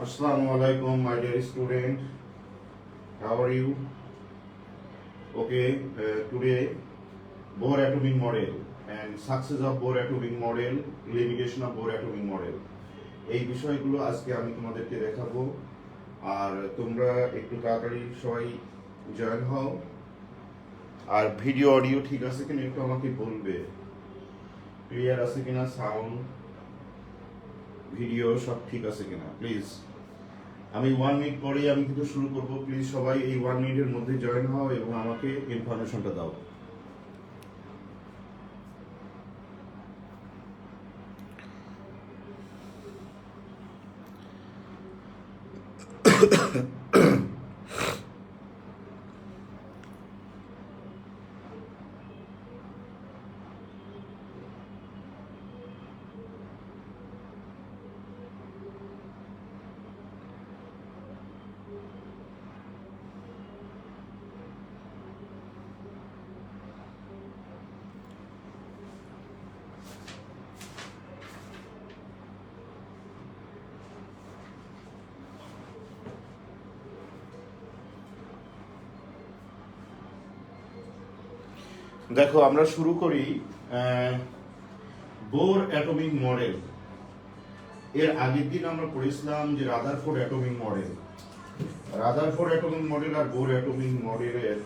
Assalamu alaikum, my dear student. How are you? Okay, today Bohr atomic model and success of Bohr atomic model, limitation of Bohr atomic model. এই বিষয়গুলো আজকে আমি তোমাদেরকে দেখাবো আর তোমরা একটু তাড়াতাড়ি সবাই জয়েন হও আর ভিডিও অডিও ঠিক আছে কিনা একটু আমাকে বলবে, ক্লিয়ার আছে কিনা, সাউন্ড ভিডিও সব ঠিক আছে কিনা প্লিজ। আমি 1 মিনিট পরেই আমি কিন্তু শুরু করব, প্লিজ সবাই এই 1 মিনিটের মধ্যে জয়েন হও এবং আমাকে ইনফরমেশনটা দাও। দেখো আমরা শুরু করি বোর অ্যাটমিক মডেল। এর আগের দিন আমরা পড়েছিলাম যে Rutherford atomic model. Rutherford atomic model আর বোর অ্যাটমিক মডেলের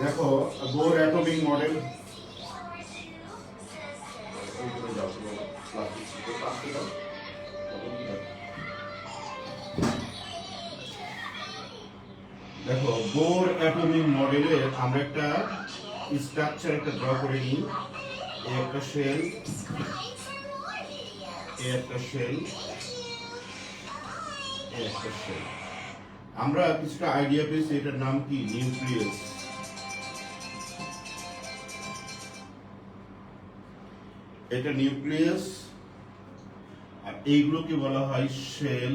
দেখো বোর অ্যাটমিক মডেল দেখো বোর অ্যাটমিক মডেলের আমরা একটা স্ট্রাকচার একটা ড্র করে নিই। একটা শেল, একটা শেল, একটা শেল। আমরা কিছুটা আইডিয়া পেয়েছি এটার নাম কি, নিউক্লিয়াস। এটা নিউক্লিয়াস আর এইগুলোকে বলা হয় shell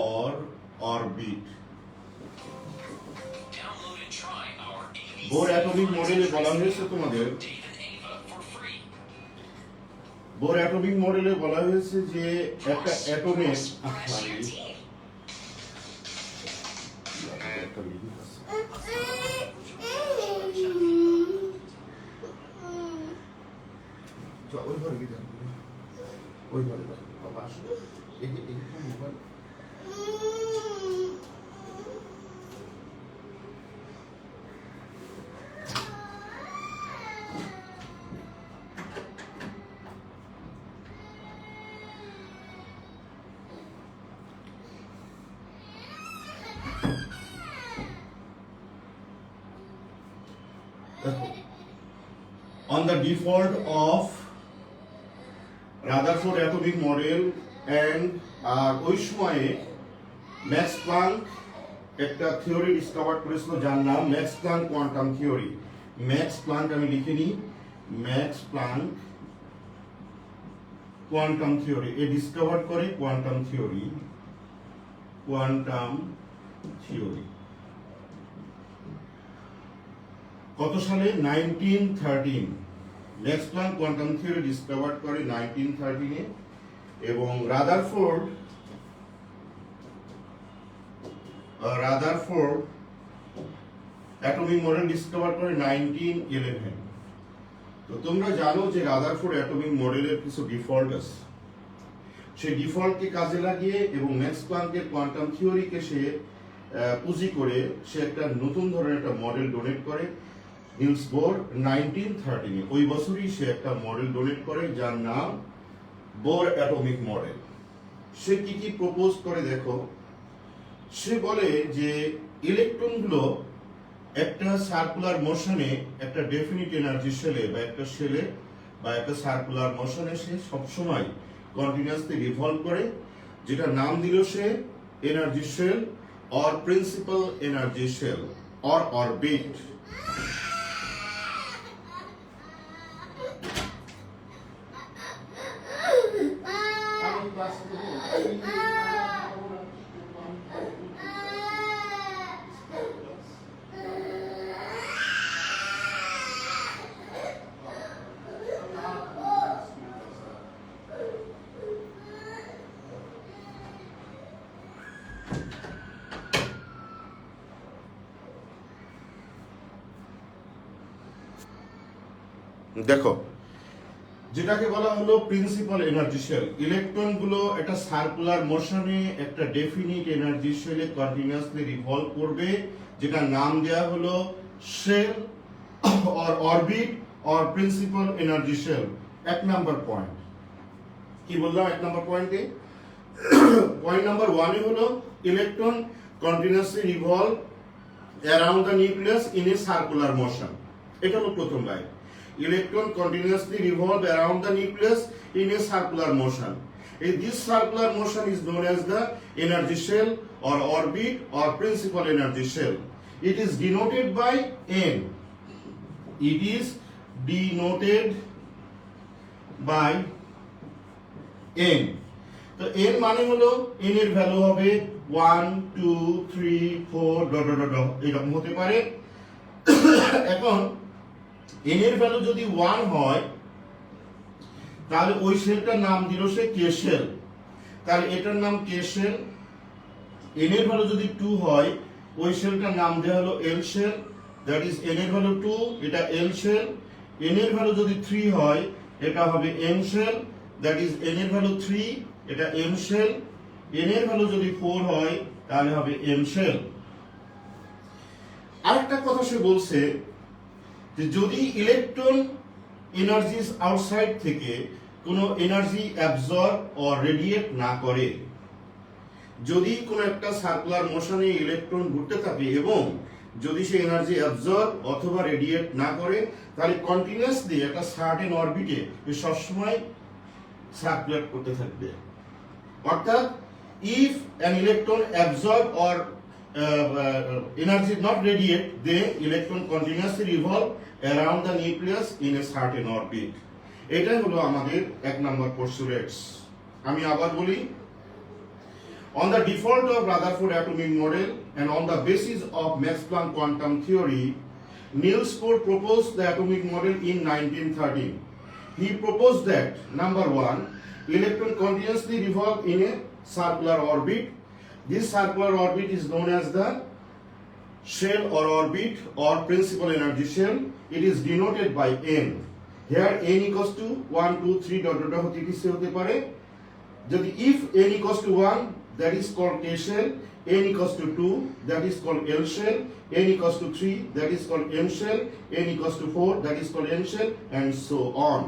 or orbit. Bohr atomic মডেলে বলা হয়েছে তোমাদের, বোর অ্যাটমিক মডেলে বলা হয়েছে যে একটা অ্যাটমের ওই ঘরে বাবা আসো, এই mobile on the default of Rutherford atomic model and ওই সময়ে ম্যাক্স প্লাঙ্ক একটা থিওরি ডিসকভার করেছিল যার নাম max Planck quantum theory. Max Planck আমি লিখে নিই, ম্যাক্স প্লাঙ্ক কোয়ান্টাম থিওরি। এ ডিসকভার করে কোয়ান্টাম থিওরি, কোয়ান্টাম থিওরি কত সালে, 1913। Max Planck quantum theory discover করে 1913 এবং রাদারফোর্ড অ্যাটমিক মডেল ডিসকভার করে 1911। তো তোমরা জানো যে রাদারফোর্ড অ্যাটমিক মডেলের কিছু ডিফল্ট আছে, সেই ডিফল্টকে কাজে লাগিয়ে এবং ম্যাক্স প্লাঙ্কের কোয়ান্টাম থিওরিকে সে পুঁজি করে সে একটা নতুন ধরনের একটা মডেল ডোনেট করে নিলস বোর 1913। ওই বছরই সে একটা মডেল ডোনেট করে যার নাম বোর অ্যাটমিক মডেল। সে কি কি প্রপোজ করে দেখো, সে বলে যে ইলেকট্রনগুলো একটা সার্কুলার মোশনে একটা ডেফিনিট এনার্জি শেলে বা একটা শেলে বা একটা সার্কুলার মোশনে সে সবসময় কন্টিনিউয়াসলি রিভলভ করে, যেটা নাম দিল সে energy shell or principal energy shell or orbit. দেখো, যেটাকে বলা হলো প্রিন্সিপাল এনার্জি শেল। ইলেকট্রন গুলো একটা সার্কুলার মোশনে একটা ডেফিনিট এনার্জি শেলে কন্টিনিউয়াসলি রিভলভ করবে, যেটা নাম দেয়া হলো shell or orbit or principal energy shell. এক নাম্বার পয়েন্ট কি বললাম? এক নাম্বার পয়েন্টে পয়েন্ট নাম্বার 1 এ হলো electron continuously revolve around the nucleus in A circular motion. এটা হলো প্রথম line. Electron continuously revolve around the nucleus in a circular motion. This circular motion is known as the energy shell or orbit or principal energy shell. It is denoted by N. It is denoted by N. তো N মানে হলো N এর value হবে 1 2 3 4 dot dot dot এরকম হতে পারে। এখন n এর ভ্যালু যদি 1 হয় তাহলে ওই শেলটার নাম দিল সে কে শেল, তাহলে এটার নাম কে শেল। n এর ভ্যালু যদি 2 হয় ওই শেলটার নাম দেওয়া হলো L shell, that is n এর ভ্যালু 2, এটা এল শেল। n এর ভ্যালু যদি 3 হয় এটা হবে M shell, that is n এর ভ্যালু 3, এটা এম শেল। n এর ভ্যালু যদি 4 হয় তাহলে হবে এম শেল। আরেকটা কথা সে বলছে যে যদি ইলেকট্রন এনার্জিস আউটসাইড থেকে কোনো এনার্জি অ্যাবজর্ব ও রেডিয়েট না করে, যদি কোনো একটা সার্কুলার মোশনে ইলেকট্রন ঘুরতে থাকে এবং যদি সে এনার্জি অ্যাবজর্ব অথবা রেডিয়েট না করে, তাহলে কন্টিনিউয়াসলি একটা সার্টেন অরবিটে সবসময় সার্কুলেট করতে থাকবে। অর্থাৎ if an electron absorb or energy not radiate, the electron continuously revolve around the nucleus in a certain orbit. এটাই হলো আমাদের এক নম্বর পোস্টুলেটস। আমি আবার বলি, on the default of Rutherford atomic model and on the basis of Max Planck quantum theory, Niels Bohr proposed the atomic model in 1913. He proposed that number 1, electron continuously revolve in a circular orbit. This circular orbit is known as the shell or orbit or principal energy shell. It is denoted by N. Here N equals to 1 2 3 dot dot হতে কিছু হতে পারে। যদি if N equals to 1, that is called K shell. N equals to 2, that is called L shell. N equals to 3, that is called M shell. N equals to 4, that is called N shell, and so on.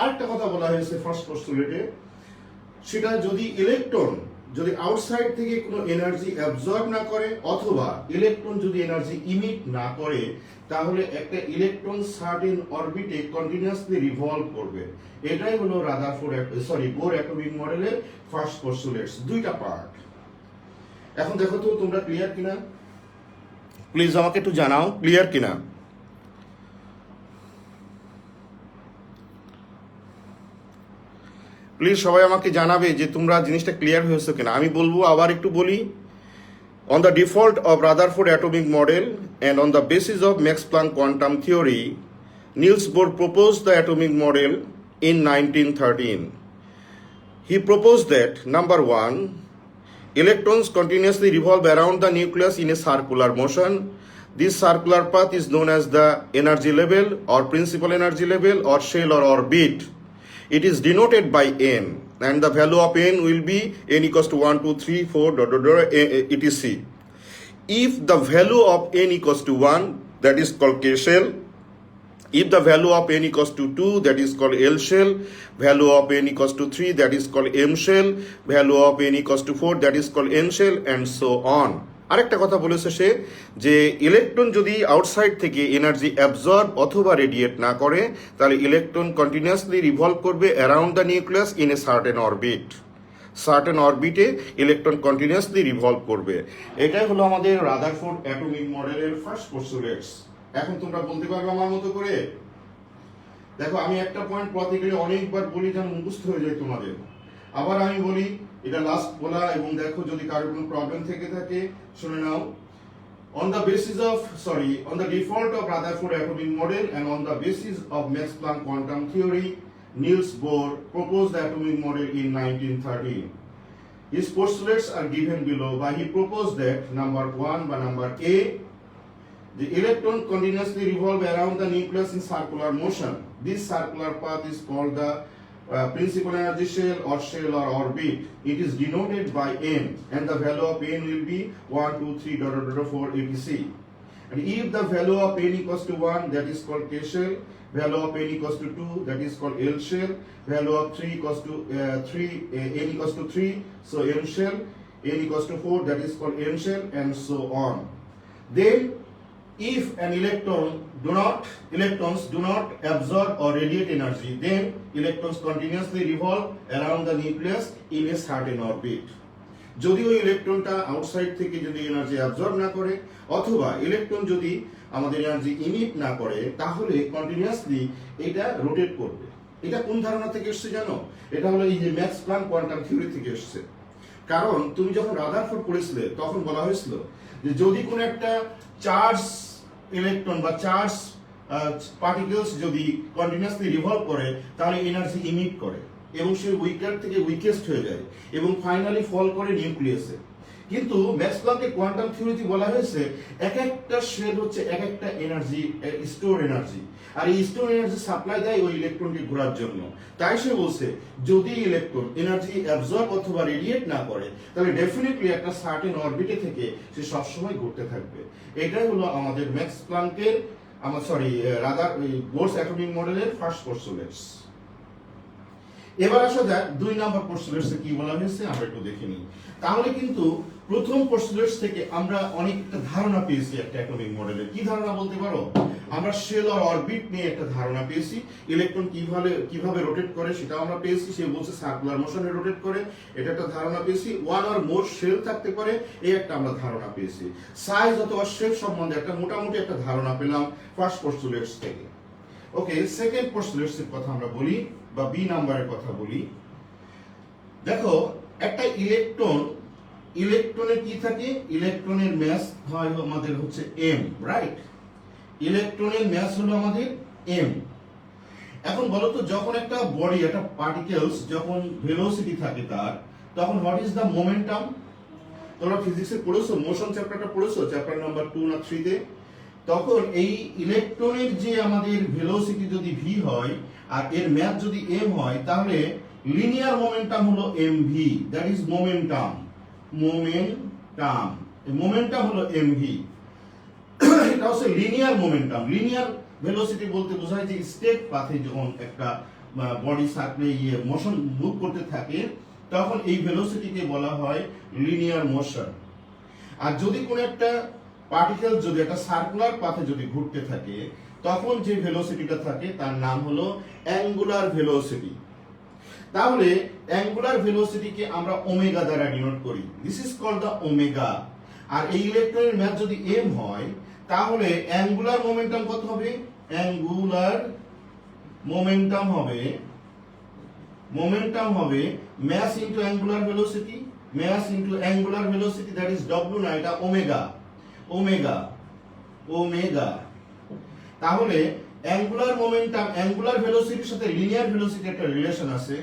আরেকটা কথা বলা হয়েছে first পোস্টুলেটে, সেটা যদি electron যদি outside থেকে কোনো energy absorb না করে অথবা ইলেকট্রন যদি এনার্জি ইমিট না করে, তাহলে একটা ইলেকট্রন সার্টেন অরবিটে কন্টিনিউয়াসলি রিভলভ করবে। এটাই হলো বোর অ্যাটমিক মডেলের ফার্স্ট পোস্টুলেটস। দুইটা পার্ট। এখন দেখো তো তোমরা ক্লিয়ার কিনা, প্লিজ আমাকে একটু জানাও ক্লিয়ার কিনা। প্লিজ সবাই আমাকে জানাবে যে তোমরা জিনিসটা ক্লিয়ার হয়েছে কিনা। আমি বলবো, আবার একটু বলি। On the default of Rutherford atomic model and on the basis of Max Planck quantum theory, Niels Bohr proposed the atomic model in 1913. He proposed that number 1, electrons continuously revolve around the nucleus in a circular motion. This circular path is known as the energy level or principal energy level or shell or orbit. It is denoted by N, and the value of N will be N equals to 1 2 3 4 dot dot dot etc. If the value of N equals to 1, that is called K shell. If the value of N equals to 2, that is called L shell. Value of N equals to 3, that is called M shell. Value of N equals to 4, that is called N shell, and so on. আরেকটা কথা বলেছে সে যে electron যদি outside থেকে energy absorb অথবা radiate না করে, তাহলে ইলেকট্রন কন্টিনিউয়াসলি রিভলভ করবে around the nucleus in a certain orbit. Certain অরবিটে ইলেকট্রন কন্টিনিউয়াসলি রিভলভ করবে। এটাই হলো আমাদের রাদারফোর্ড অ্যাটমিক মডেলের ফার্স্ট পোস্টুলেটস। এখন তোমরা বলতে পারবে আমার মতো করে। দেখো, আমি একটা পয়েন্ট প্রতিক্রিয়া অনেকবার বলি যেন মুখস্থ হয়ে যায় তোমাদের। আবার আমি বলি, এটা লাস্ট বলা, এবং দেখো যদি কারো কোনো প্রবলেম থেকে থাকে শুনে নাও। On the default of Rutherford atomic model and on the basis of Max Planck quantum theory, Niels Bohr proposed the atomic model in 1913. His postulates are given below, but he proposed that number 1 by number A, the electron continuously revolve around the nucleus in circular motion. This circular path is called the principal energy shell or orbit. It is denoted by n, and the value of n will be 1, 2, 3, 4, etc. And if the value of n equals to 1, that is called K shell. Value of n equals to 2, that is called L shell. Value of 3 equals to n equals to 3, so M shell. N equals to 4, that is called N shell, and so on. Then, if an electrons do not absorb or radiate energy, then electrons continuously revolve around the nucleus in a certain orbit. যদি ওই ইলেকট্রনটা outside থেকে যদি energy absorb না করে, অথবা electron যদি আমাদের energy emit না করে, তাহলে কন্টিনিউয়াসলি এটা রোটেট করবে। এটা কোন ধারণা থেকে এসেছে জানো? এটা হলো এই যে ম্যাক্স প্ল্যাঙ্ক কোয়ান্টাম থিওরি থেকে এসেছে। কারণ তুমি যখন রাদারফোর্ড পড়েছিলে তখন বলা হয়েছিল যে যদি কোনো একটা চার্জ ইলেকট্রন বা চার্জ পার্টিকেলস যদি কন্টিনিউয়াসলি রিভলভ করে, তাহলে এনার্জি ইমিট করে এবং সে উইকার থেকে উইকেস্ট হয়ে যায় এবং ফাইনালি ফল করে নিউক্লিয়াসে। কিন্তু ম্যাক্স প্ল্যাঙ্কের কোয়ান্টাম থিওরিতে বলা হয়েছে এক একটা শেল হচ্ছে এক একটা এনার্জি, স্টোর এনার্জি, আর এই স্টোর এনার্জি সাপ্লাই দেয় ওই ইলেকট্রনকে ঘোরার জন্য। তাই সে বলছে যদি ইলেকট্রন এনার্জি অ্যাবজর্ব অথবা রেডিয়েট না করে, তাহলে ডেফিনেটলি একটা সার্টেন অরবিটে থেকে সে সবসময় ঘুরতে থাকবে। এটাই হলো আমাদের ম্যাক্স প্ল্যাঙ্কের বোরস অ্যাটমিক মডেলের ফার্স্ট পোস্টুলেটস। এবার আসা যাক 2 নম্বর পোস্টুলেটসে কি বলা হয়েছে আমরা একটু দেখে নিই। তাহলে কিন্তু প্রথম পোস্টুলেটস থেকে আমরা অনেকটা ধারণা পেয়েছি একটা অ্যাটমিক মডেলের। কি ধারণা বলতে পারো? আমরা শেল আর অরবিট নিয়ে একটা ধারণা পেয়েছি, ইলেকট্রন কিভাবে রোটেট করে সেটাও আমরা পেয়েছি। সে বলছে সার্কুলার মোশনে রোটেট করে, এটা একটা ধারণা পেয়েছি। ওয়ান আর মোর শেল থাকতে পারে, এই একটা আমরা ধারণা পেয়েছি। সাইজ অথবা শেপ সম্বন্ধে একটা মোটামুটি একটা ধারণা পেলাম ফার্স্ট পোস্টুলেটস থেকে। ওকে, সেকেন্ড পোস্টুলেটস এর কথা আমরা বলি বা বি নাম্বারের কথা বলি। দেখো, একটা ইলেকট্রনের কি থাকে? ইলেকট্রনের ম্যাস হয় আমাদের হচ্ছে m, রাইট? ইলেকট্রনের ম্যাস হলো আমাদের m। এখন বলো তো, যখন একটা বডি, একটা পার্টিকেলস যখন ভেলোসিটি থাকে তার, তখন হোয়াট ইজ দ্য মোমেন্টাম? তোমরা ফিজিক্সে পড়েছো, মোশন চ্যাপ্টারটা পড়েছো, চ্যাপ্টার নাম্বার 2 না 3 তে। তখন এই ইলেকট্রনের যে আমাদের ভেলোসিটি যদি v হয় আর এর ম্যাস যদি m হয়, তাহলে লিনিয়ার মোমেন্টাম হলো mv, that is momentum. Momentum হলো mv। এটা হচ্ছে লিনিয়ার মোমেন্টাম। লিনিয়ার ভেলোসিটি বলতে বোঝায় যে স্টেট পাথে যখন একটা বডি সার্কেলে মোশন মুভ করতে থাকে, তখন এই ভেলোসিটিকে বলা হয় লিনিয়ার মোশন। আর যদি কোনো একটা পার্টিকেল যদি একটা সার্কুলার পাথে যদি ঘুরতে থাকে, তখন যে ভেলোসিটিটা থাকে তার নাম হলো অ্যাঙ্গুলার ভেলোসিটি। তাহলে অ্যাঙ্গুলার ভেলোসিটিকে আমরা ওমেগা দ্বারা ডিনোট করি, this is called the omega. আর এই ইলেকট্রনের ম্যাস যদি m হয়, তাহলে অ্যাঙ্গুলার মোমেন্টাম কত হবে? অ্যাঙ্গুলার মোমেন্টাম হবে mass into angular velocity, that is w না, এটা ওমেগা। তাহলে অ্যাঙ্গুলার মোমেন্টাম অ্যাঙ্গুলার ভেলোসিটির সাথে লিনিয়ার ভেলোসিটির একটা রিলেশন আছে।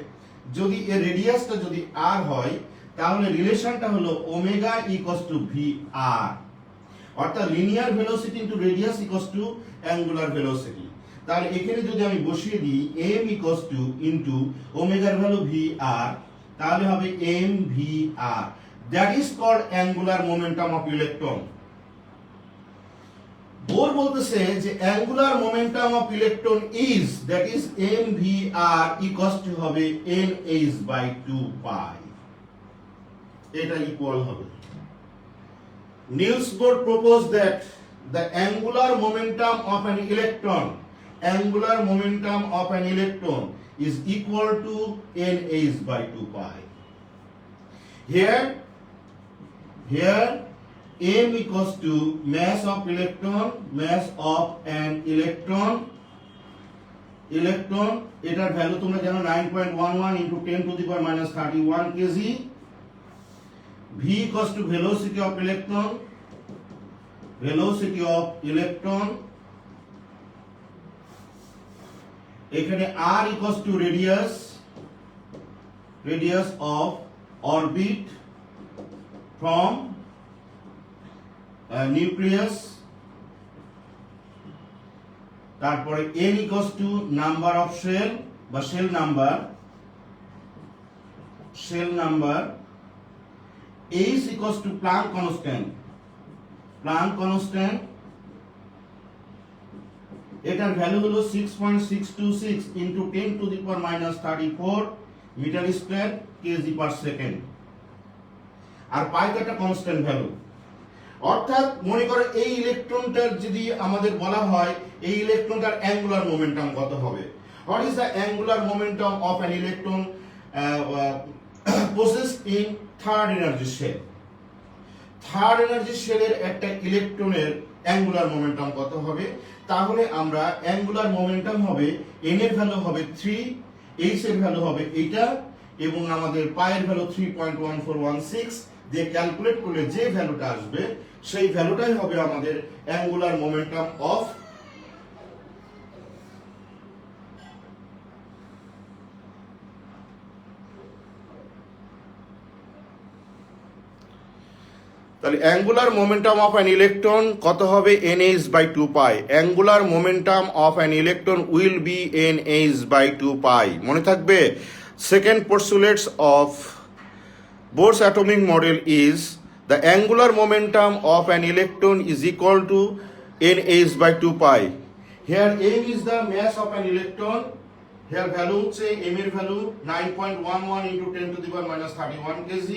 যদি এর রেডিয়াসটা যদি r হয়, তাহলে রিলেশনটা হলো ওমেগা ইকুয়ালস টু vr, অর্থাৎ linear velocity into radius equals to angular velocity. তাহলে এখানে যদি আমি বসিয়ে দিই m ইকুয়ালস টু ইনটু ওমেগার ভ্যালু vr, তাহলে হবে mvr, that is called angular momentum of electron. Bohr বলতেছে যে angular momentum of electron is, that is mvr equals to হবে nh/2 পাই, এটা ইকুয়াল হবে। Niels Bohr proposed that the angular momentum of an electron is equal to nh/2 pi. Here m equals to mass of an electron electron, এটার value তোমরা জানো 9.11 into 10 to the power minus 31 kg. V equals to velocity of electron, এখানে r equals to radius of orbit from nucleus, তারপরে n equals to number of shell বা shell number, h equals to Planck constant, এটার ভ্যালু হলো 6.626 into 10 to the power minus 34 metre square kg per second. আর পাইটা constant value, অর্থাৎ মনে করো এই ইলেকট্রনটার যদি আমাদের বলা হয় এই ইলেকট্রনটার অ্যাঙ্গুলার মোমেন্টাম কত হবে। What is the angular momentum of an electron possessed in third energy shell. Third energy শেলের একটা ইলেকট্রনের অ্যাঙ্গুলার মোমেন্টাম কত হবে? তাহলে আমরা অ্যাঙ্গুলার মোমেন্টাম হবে n এর ভ্যালু হবে 3, h এর ভ্যালু হবে এটা, এবং আমাদের পায়ের ভ্যালু 3.1416 দিয়ে ক্যালকুলেট করলে যে ভ্যালুটা আসবে সেই ভ্যালুটাই হবে আমাদের অ্যাঙ্গুলার মোমেন্টাম অফ তাহলে angular momentum of an electron কত হবে? nh by 2 pi. Angular momentum of an electron will be nh by 2 pi. মনে থাকবে? Second postulates of Bohr's atomic model is the angular momentum of an electron is equal to nh by 2 pi. Here m is the mass of an electron. Here value হচ্ছে m এর value 9.11 into 10 to the power minus 31 kg.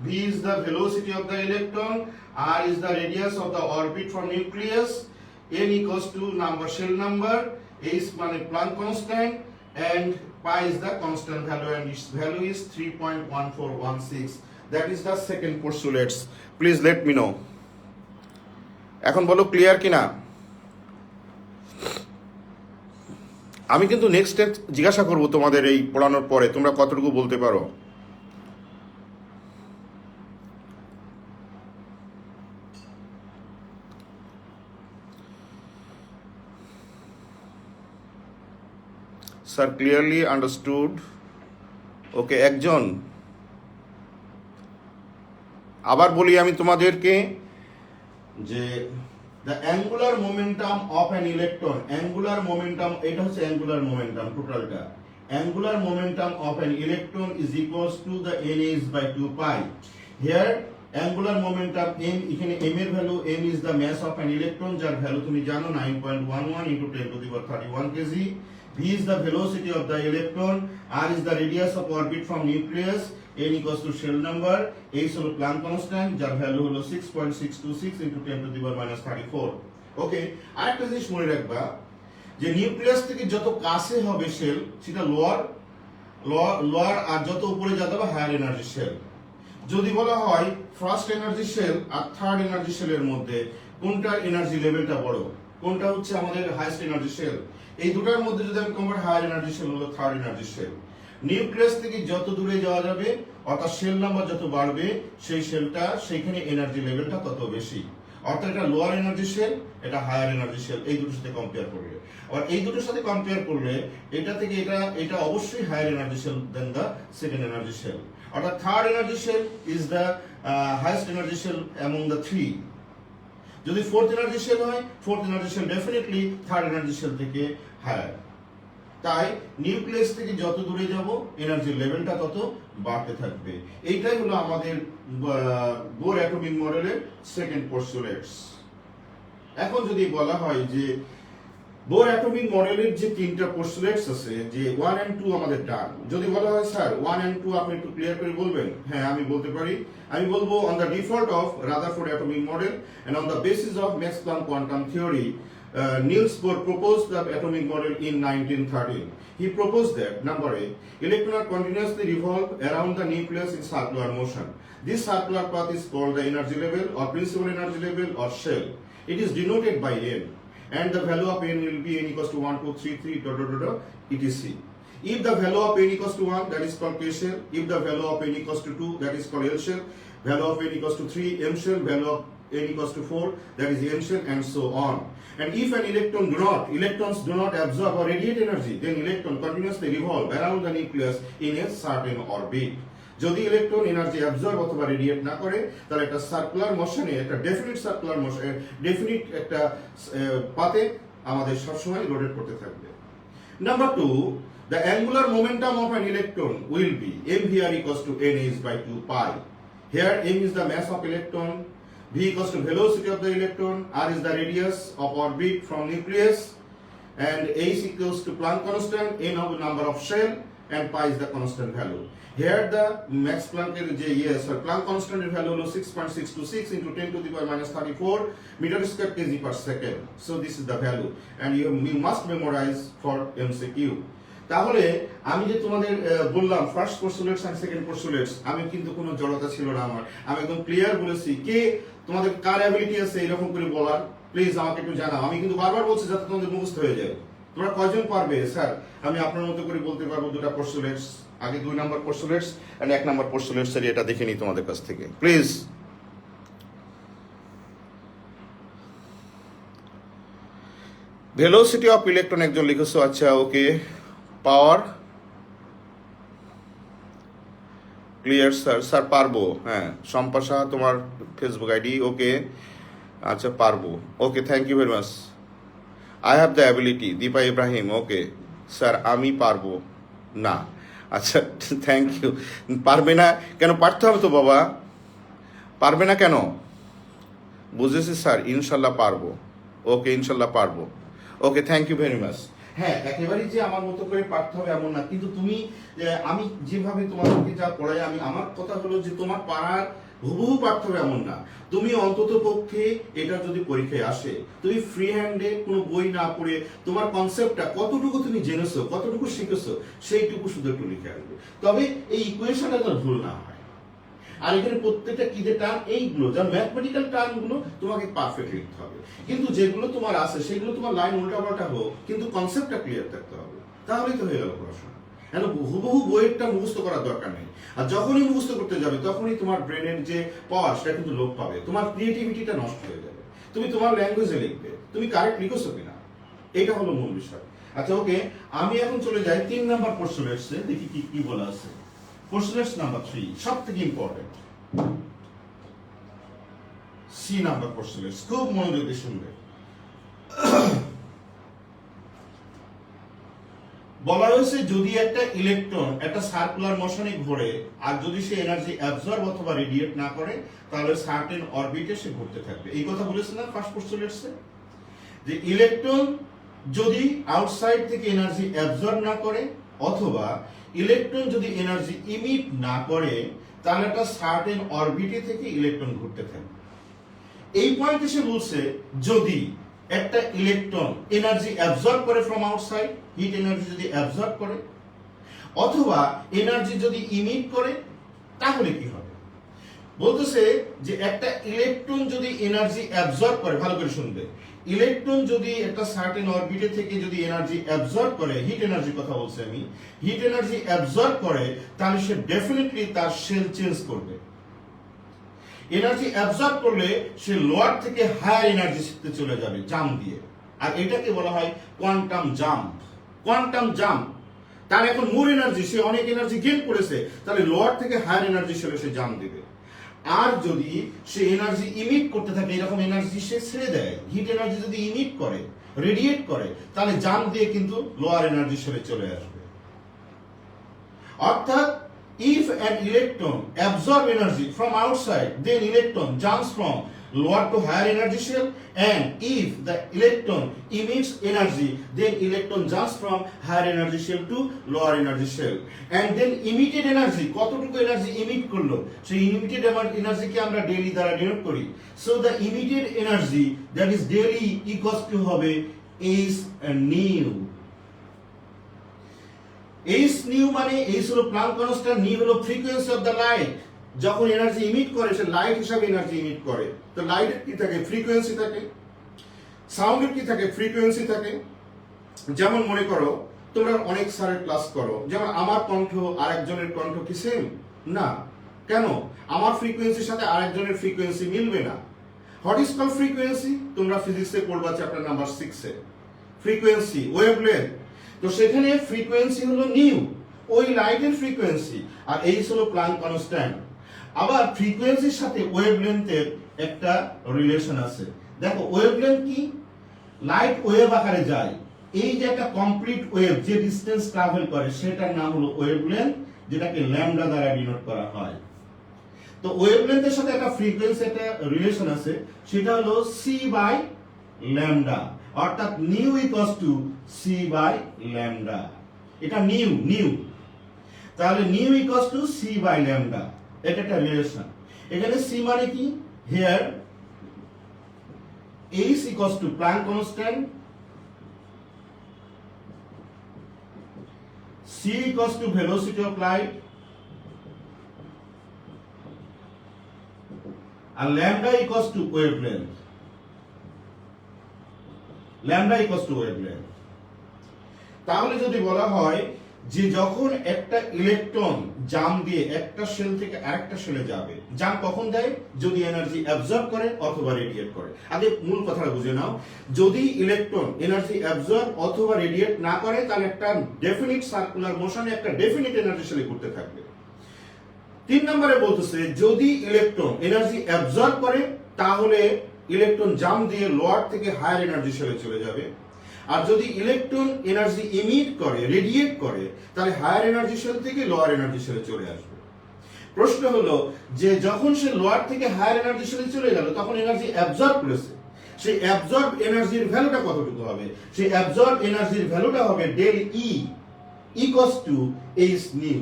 V is the velocity of the electron, r is the radius of the orbit from nucleus, n equals to shell number, h মানে Planck constant, and pi is the constant value, and its value is 3.1416. That is the second postulates. Please let me know. এখন বলো clear কিনা? আমি কিন্তু next step জিজ্ঞাসা করব তোমাদের এই পড়ানোর পরে, তোমরা কতটুকু বলতে পারো। Sir, clearly understood. Okay, একজন আবার বলি আমি তোমাদেরকে যে the angular momentum of an electron, angular momentum, এটা হচ্ছে angular momentum টোটালটা, angular momentum of an electron is equals to the nh by 2 pi. Here angular momentum m, এখানে m এর value, m is the mass of an electron যার value তুমি জানো 9.11 into 10 to the power 31 kg. V is the velocity of the electron, r is the radius of orbit from nucleus, n equals to shell number, h হলো Planck constant যার value হলো 6.626 into 10 to the power minus 34. ওকে, আরেকটা জিনিস মনে রাখবা যে nucleus থেকে যত কাছে হবে শেল সেটা লোয়ার, আর যত উপরে যেতে হবে হায়ার এনার্জি শেল। যদি বলা হয় ফার্স্ট এনার্জি শেল আর থার্ড এনার্জি শেলের মধ্যে কোনটার এনার্জি লেভেলটা বড়, কোনটা হচ্ছে আমাদের হাইয়েস্ট এনার্জি শেল, এই দুটার মধ্যে যদি আমি কম্পেয়ার, হায়ার এনার্জি শেল হলো থার্ড এনার্জি শেল। নিউক্লিয়াস থেকে যত দূরে যাওয়া যাবে অর্থাৎ শেল নাম্বার যত বাড়বে সেই শেলটা সেইখানে এনার্জি লেভেলটা তত বেশি, অর্থাৎ এটা লোয়ার এনার্জি শেল, এটা হায়ার এনার্জি শেল, এই দুটোর সাথে কম্পেয়ার করলে। আর এই দুটোর সাথে কম্পেয়ার করলে এটা থেকে এটা অবশ্যই higher energy shell then the second energy shell, অর্থাৎ third energy shell is the highest energy shell among the three. যদি ফোর্থ এনার্জি শেল হয়, fourth energy shell definitely third energy shell থেকে হায়ার। তাই নিউক্লিয়াস থেকে যত দূরে যাব energy লেভেলটা তত বাড়তে থাকবে। এইটাই হলো আমাদের বোর অ্যাটমিক মডেলের সেকেন্ড পোস্টুলেটস। এখন যদি বলা হয় যে বোর অ্যাটমিক মডেলের যে তিনটা পোস্টুলেটস আছে, যে 1 and 2 আমাদের ডান, যদি বলা হয় স্যার 1 and 2 আপনি একটু ক্লিয়ার করে বলবেন, হ্যাঁ আমি বলতে পারি। আমি বলবো on the default of Rutherford atomic model and on the basis of Max Planck quantum theory, Niels Bohr proposed the atomic model in 1913. He proposed that, number A, electrons continuously revolve around the nucleus in circular motion. This circular path is called the energy level or principal energy level or shell. It is denoted by N. and the value of n will be n equals to 1, 2, 3, 3, dot, dot, dot, dot, etc. If the value of n equals to 1, that is called K shell. If the value of n equals to 2, that is called L shell. Value of n equals to 3, M shell. Value of n equals to 4, that is N shell, and so on. And if an electrons do not absorb or radiate energy, then electron continuously revolve around the nucleus in a certain orbit. যদি electron energy absorb অথবা radiate না করে, তাহলে একটা circular মোশনে, একটা definite circular motion, definite একটা পাথে আমাদের সবসময় রোটেট করতে থাকবে। Number 2, the angular momentum of an electron will be mvr equals to nh by 2 pi. Here m is the mass of electron, v equals to velocity of the electron, r is the radius of orbit from nucleus, and h equals to Planck constant, n of the number of shell, and pi is the constant value. Here the Max Planck Planck constant value is 6.626 into 10 to the power minus 34 meter square kg per second. So this is the value, and you must memorize for MCQ. তাহলে আমি যে তোমাদের বললাম first postulates and second postulates, আমি কিন্তু কোনো জড়তা ছিল না আমার, আমি একদম ক্লিয়ার বলেছি। কে তোমাদের কার অ্যাবিলিটি আছে এরকম করে বলার, প্লিজ আমাকে একটু জানাও। আমি কিন্তু বারবার বলছি যাতে তোমাদের মুখস্থ হয়ে যায়। তোমরা কয়জন পারবে স্যার? আমি আপনার মতো করে বলতে পারবো দুটো পোস্টুলেটস, আগে 2 number postulates and 1 number postulates এর এটা দেখে নিই তোমাদের কাছ থেকে প্লিজ। ভেলোসিটি অফ ইলেকট্রন একজন লিখেছো, আচ্ছা okay. Power clear sir, sir পারবো, হ্যাঁ। সম্পাশা তোমার ফেসবুক আইডি, ওকে, আচ্ছা পারবো, okay, thank you very much. I have the ability, Deepa Ibrahim, okay sir আমি পারবো না, আচ্ছা থ্যাংক ইউ। পারবে না কেন? পারতে হবে তো বাবা, পারবে না কেন? বুঝেছি স্যার, ইনশাল্লাহ পারবো, ওকে ইনশাল্লাহ পারবো, okay thank you very much. হ্যাঁ, একেবারেই যে আমার মতো করে পারতে হবে এমন না, কিন্তু তুমি আমি যেভাবে তোমাদেরকে যা পড়াই, আমি আমার কথা হলো যে তোমার পারার হুবহু পারতে হবে এমন না। তুমি অন্তত পক্ষে এটা যদি পরীক্ষায় আসে, তুমি ফ্রি হ্যান্ডে কোনো বই না পড়ে তোমার কনসেপ্টটা কতটুকু তুমি জেনেছো, কতটুকু শিখেছো, সেইটুকু শুধু একটু লিখে আসবে। তবে এই ইকুয়েশনটা যেন ভুল না হয়। আর এখানে প্রত্যেকটা কি যে টার্ম, এইগুলো যা ম্যাথমেটিক্যাল টার্মগুলো তোমাকে পারফেক্ট লিখতে হবে। কিন্তু যেগুলো তোমার আছে সেগুলো তোমার লাইন উল্টাপাল্টা হোক, কিন্তু কনসেপ্টটা ক্লিয়ার থাকতে হবে, তাহলেই তো হয়ে গেল পড়াশোনা। কেন হুবহু বইয়েরটা মুখস্থ করার দরকার নেই। আর যখনই মুখস্থ করতে যাবে তখনই তোমার ব্রেনের যে পাওয়ার সেটা কিন্তু লোপ পাবে, তোমার ক্রিয়েটিভিটিটা নষ্ট হয়ে যাবে। তুমি তোমার ল্যাঙ্গুয়েজে লিখবে, তুমি কারেক্ট লিখেছো কিনা, এটা হলো মূল বিষয়। আচ্ছা ওকে, আমি এখন চলে যাই 3 নাম্বার পোস্টুলেটসে, দেখি কি কি বলা আছে। পোস্টুলেটস নাম্বার 3 সবথেকে ইম্পর্টেন্ট, সি নাম্বার পোস্টুলেটস, খুব মনোযোগ দিয়ে শুনবে। বলা হয়েছে যদি একটা ইলেকট্রন একটা সার্কুলার মোশনে ঘোরে আর যদি সে এনার্জি অ্যাবজর্ব অথবা রেডিয়েট না করে, তাহলে সার্টেন অরবিটে সে ঘুরতে থাকবে। এই কথা বলেছে না ফার্স্ট পোস্টুলেটসে, যে ইলেকট্রন যদি আউটসাইড থেকে এনার্জি অ্যাবজর্ব না করে অথবা ইলেকট্রন যদি এনার্জি ইমিট না করে, তাহলে একটা সার্টেন অরবিটে থেকে ইলেকট্রন ঘুরতে থাকবে। এই পয়েন্টে সে বলছে যদি একটা ইলেকট্রন এনার্জি অ্যাবজর্ব করে ফ্রম আউটসাইড, হিট এনার্জি যদি অ্যাবজর্ব করে অথবা এনার্জি যদি ইমিট করে, তাহলে কি হবে? বলতেছে যে একটা ইলেকট্রন যদি এনার্জি অ্যাবজর্ব করে, ভালো করে শুনবে, ইলেকট্রন যদি একটা সার্টেন অরবিটে থেকে যদি এনার্জি অ্যাবজর্ব করে, হিট এনার্জির কথা বলছি আমি, হিট এনার্জি অ্যাবজর্ব করে, তাহলে সে ডেফিনেটলি তার শেল চেঞ্জ করবে। এনার্জি অ্যাবজর্ব করলে সে লোয়ার থেকে হায়ার এনার্জিতে চলে যাবে জাম্প দিয়ে, আর এটাকে বলা হয় কোয়ান্টাম জাম্প। কোয়ান্টাম জাম্প, তার এখন মোর এনার্জি, সে অনেক এনার্জি গেইন করেছে, তাহলে লোয়ার থেকে হায়ার এনার্জি সে জাম্প দিবে। আর যদি সে এনার্জি ইমিট করতে থাকে, এরকম এনার্জি সে ছেড়ে দেয়, হিট এনার্জি যদি ইমিট করে, রেডিয়েট করে, তাহলে জাম্প দিয়ে কিন্তু লোয়ার এনার্জি সেরে চলে আসবে। অর্থাৎ if an electron absorb energy from outside, then electron jumps from lower to higher energy shell, and if the electron emits energy, then electron jumps from higher energy shell to lower energy shell. And then emitted energy, কতটুকু energy emit করলো, সেই emitted energy কে আমরা daily দ্বারা denote করি। So the emitted energy that is daily equals to হবে h nu। H new মানে H হলো Planck constant, new হলো ফ্রিকোয়েন্সি অফ দ্য লাইট। যখন এনার্জি ইমিট করে সে লাইট হিসাবে এনার্জি ইমিট করে, তো লাইটের কি থাকে? ফ্রিকোয়েন্সি থাকে। সাউন্ডের কি থাকে, ফ্রিকোয়েন্সি থাকে। যেমন মনে করো তোমরা অনেক স্যারের ক্লাস করো, যেমন আমার কণ্ঠ আর একজনের কণ্ঠ কি সেম না, কেন? আমার ফ্রিকোয়েন্সির সাথে আরেকজনের ফ্রিকোয়েন্সি মিলবে না। What is call frequency? তোমরা ফিজিক্সে পড়বা চ্যাপ্টার নাম্বার 6 এ। Frequency, wavelength. তো সেখানে ফ্রিকোয়েন্সি হলো নিউ, ওই লাইটের ফ্রিকোয়েন্সি, আর এই হলো প্ল্যাঙ্ক কনস্ট্যান্ট। আবার ফ্রিকোয়েন্সির সাথে ওয়েভলেন্থের একটা রিলেশন আছে। দেখো ওয়েভলেন্থ কি? লাইট ওয়েভ আকারে যায়, এই যে একটা কমপ্লিট ওয়েভ যে ডিসটেন্স ট্রাভেল করে সেটার নাম হলো ওয়েভলেন্থ, যেটাকে ল্যামডা দ্বারা ডিনোট করা হয়। তো ওয়েভলেন্থের সাথে একটা ফ্রিকোয়েন্সি একটা রিলেশন আছে, সেটা হলো সি বাই ল্যামডা, অর্থাৎ nu equals to c by lambda. এটা নিউ, তাহলে nu equals to c by lambda, এটা একটা রিলেশন। এখানে সি মানে কি? Here h equals to Planck constant, c equals to velocity of light, and lambda equals to wavelength. Lambda equals to wavelength. তাহলে যদি বলা হয় যে যখন একটা ইলেকট্রন জাম দিয়ে একটা শেল থেকে আরেকটা শেলে যাবে, জাম কখন দেয়? যদি এনার্জি অ্যাবজর্ব করে অথবা রেডিয়েট করে। আগে মূল কথাটা বুঝে নাও, যদি ইলেকট্রন এনার্জি অ্যাবজর্ব অথবা রেডিয়েট না করে তাহলে একটা ডেফিনিট সার্কুলার মোশনে একটা ডেফিনিট এনার্জি শেলে ঘুরতে থাকবে। 3 নম্বরে বলতেছে যদি ইলেকট্রন এনার্জি অ্যাবজর্ব করে তাহলে ইলেকট্রন জাম দিয়ে লোয়ার থেকে হায়ার এনার্জি শেলে চলে যাবে, আর যদি ইলেকট্রন এনার্জি ইমিট করে রেডিয়েট করে তাহলে হায়ার এনার্জি শেল থেকে লোয়ার এনার্জি শেলে চলে আসবে। প্রশ্ন হলো যে যখন সে লোয়ার থেকে হায়ার এনার্জি শেলে চলে গেল তখন এনার্জি অ্যাবজর্ব করেছে, সেই অ্যাবজর্ব এনার্জির ভ্যালুটা কতটুকু হবে? সেই অ্যাবজর্ব এনার্জির ভ্যালুটা হবে del E equals to H nu,